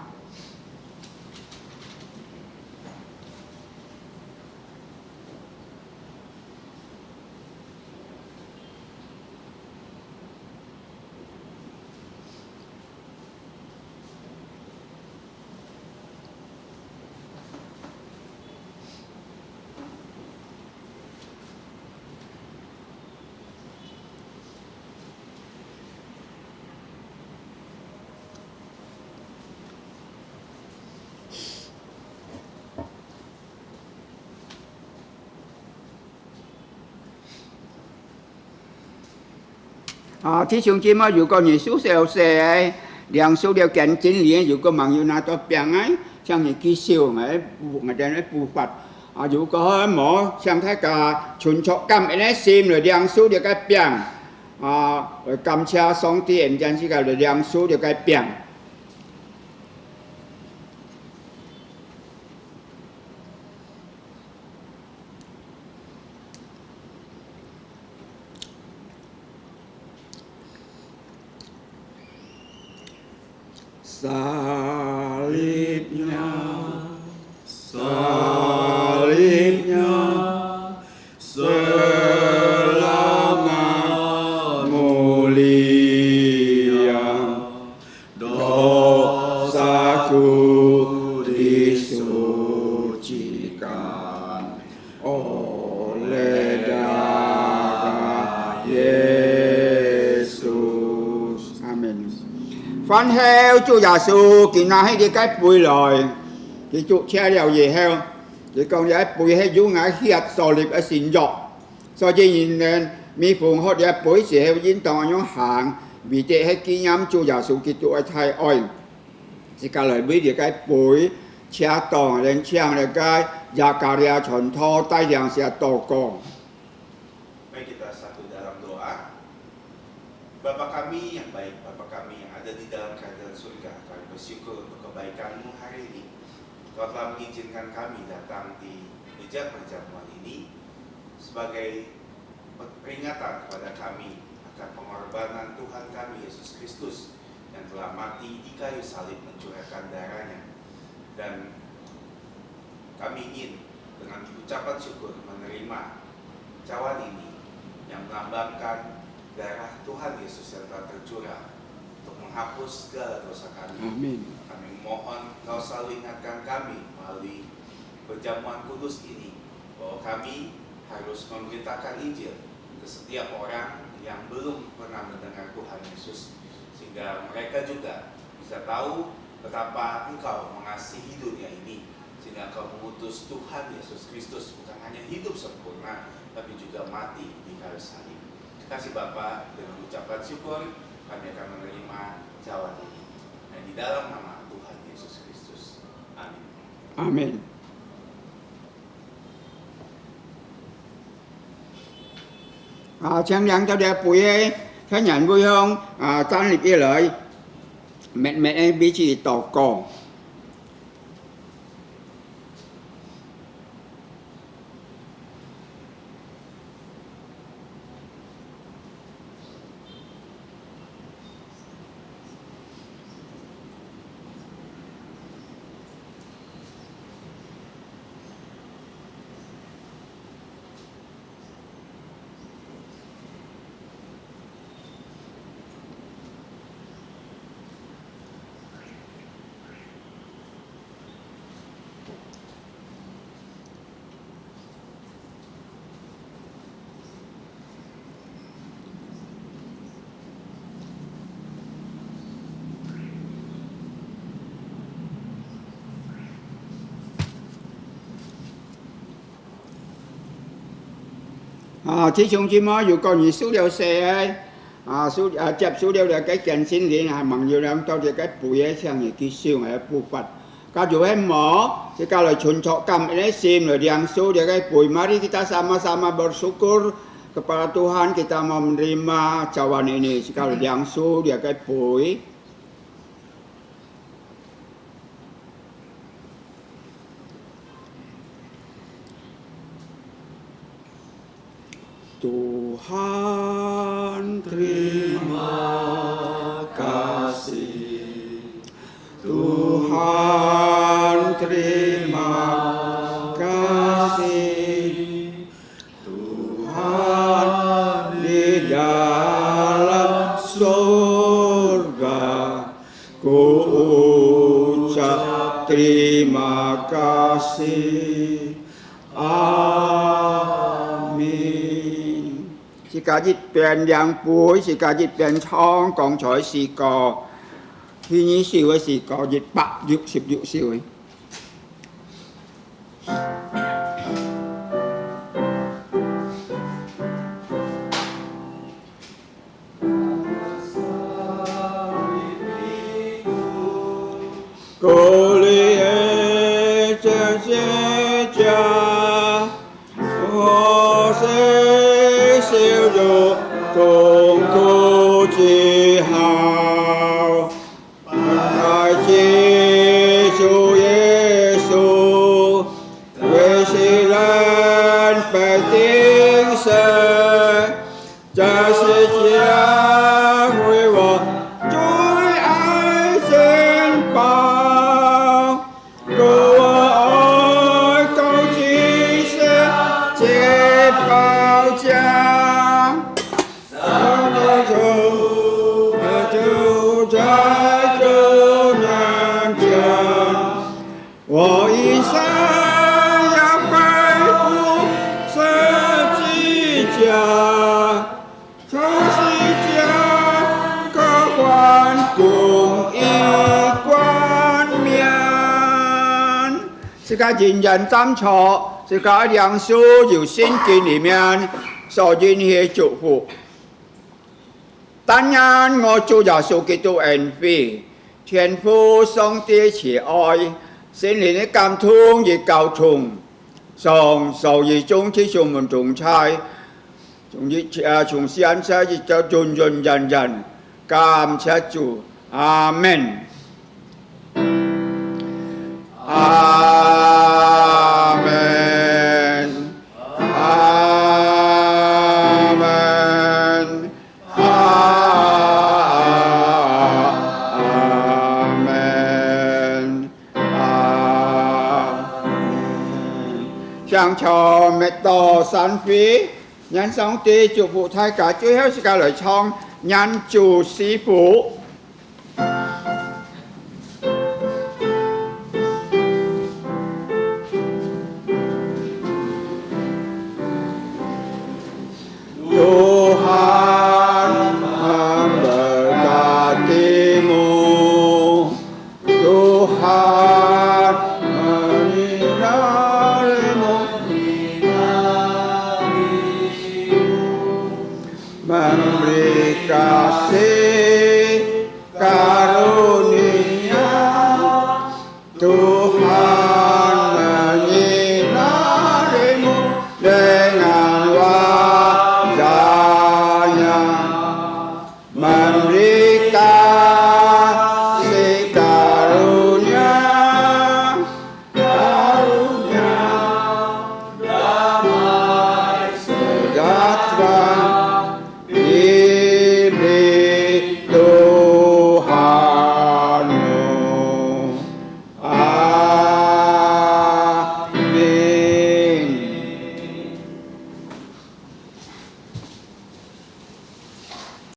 弟兄姊妹，如果你宿舍舍兩數了見真理，如果網友拿到病哎，像你記少哎，我哋咧步伐如果冇像睇個純屬感恩嘅心嚟兩數了個病感謝上帝恩典之個嚟兩數了個病。Salibnya, selamat mulia, dosaku disucikan oleh darah Yesus. Amin. Phán heo Chúa Giêsu kỳ na hay đi cái bùi lời thì Chúa che liều gì heo thì còn cái bùi hay du ngã hiệt sò liệp ở xin dọc so với nhìn nên mi phụng họ để bùi sẽ heo dính tòng nhóm hàng vì thế hay ký nhắm Chúa Giêsu kỳ Chúa thay oi thì cả lời biết được cái bùi che tòng lên chiang là cái gia cà ria chuẩn thô tay yang sẽ tổ cổ.
Mari kita satu dalam doa. Bapa kami yang baik, Bapa kami yang ada di dalam kerajaan surga, kami bersyukur untuk kebaikan-Mu hari ini. Kau telah mengizinkan kami datang di meja perjamuan ini sebagai peringatan kepada kami akan pengorbanan Tuhan kami Yesus Kristus yang telah mati di kayu salib mencurahkan darahnya. Dan kami ingin dengan ucapan syukur menerima cawan ini yang melambangkan darah Tuhan Yesus yang telah tercurah untuk menghapus segala dosa kami.
Amin.
Kami mohon Kau selalu ingatkan kami melalui perjamuan kudus ini bahwa kami harus memberitakan Injil ke setiap orang yang belum pernah mendengar Tuhan Yesus, sehingga mereka juga bisa tahu betapa Engkau mengasihi dunia ini, sehingga Engkau mengutus Tuhan Yesus Kristus bukan hanya hidup sempurna tapi juga mati di kayu salib. Kasih Bapa, dengan ucapan syukur kami akan menerima cawan ini. Dan di dalam nama Tuhan Yesus Kristus. Amin.
Amin. Chẳng nhận cho đẹp bùi ấy, thế nhận vui không? Tan liệp y lợi, mẹ em bí chỉ tổ cổ. Thí chung chỉ mới dù còn nhiều số liệu xe ấy, chụp số liệu là cái kiện xin thì bằng nhiều lắm cho cái bụi ấy sang những cái siêu này bù phật. Các dù em mở thì các lời chuẩn thọ cầm ini sim rồi yang số dia cái bụi. Mari kita sama-sama bersyukur kepada Tuhan kita mau menerima cawan ini. Kalau yang số dia cái bụi. Tuhan terima kasih, Tuhan terima kasih, Tuhan di dalam surga, ku ucap terima kasih. Sĩ ca dịch biển yang bùi, sĩ ca dịch biển chong, gong choi sĩ co. Khi nhí siêu ấy sĩ co dịch bạc dục siêu ấy. 世界，我是修筑痛苦之后，爱记主耶稣，为世人被钉死，这世界为我最爱珍宝，故我爱高举世界宝价，就在这面前，我一生要背负十字架，十字架可换公义冠冕。这个人人站错，这个梁书有圣经里面所应许祝福。但願我主耶穌基督恩惠、天父上帝慈愛、聖靈的感通與交通，從受義中ที่ทรงมันทรงใช้從現在直到永永遠遠，感謝主，阿門。阿門。阿門。Chàng cho mẹ tổ sản phí, nhân song ti chủ phụ thay cả chúa heo sĩ ca lời chong, nhân chủ sĩ phụ.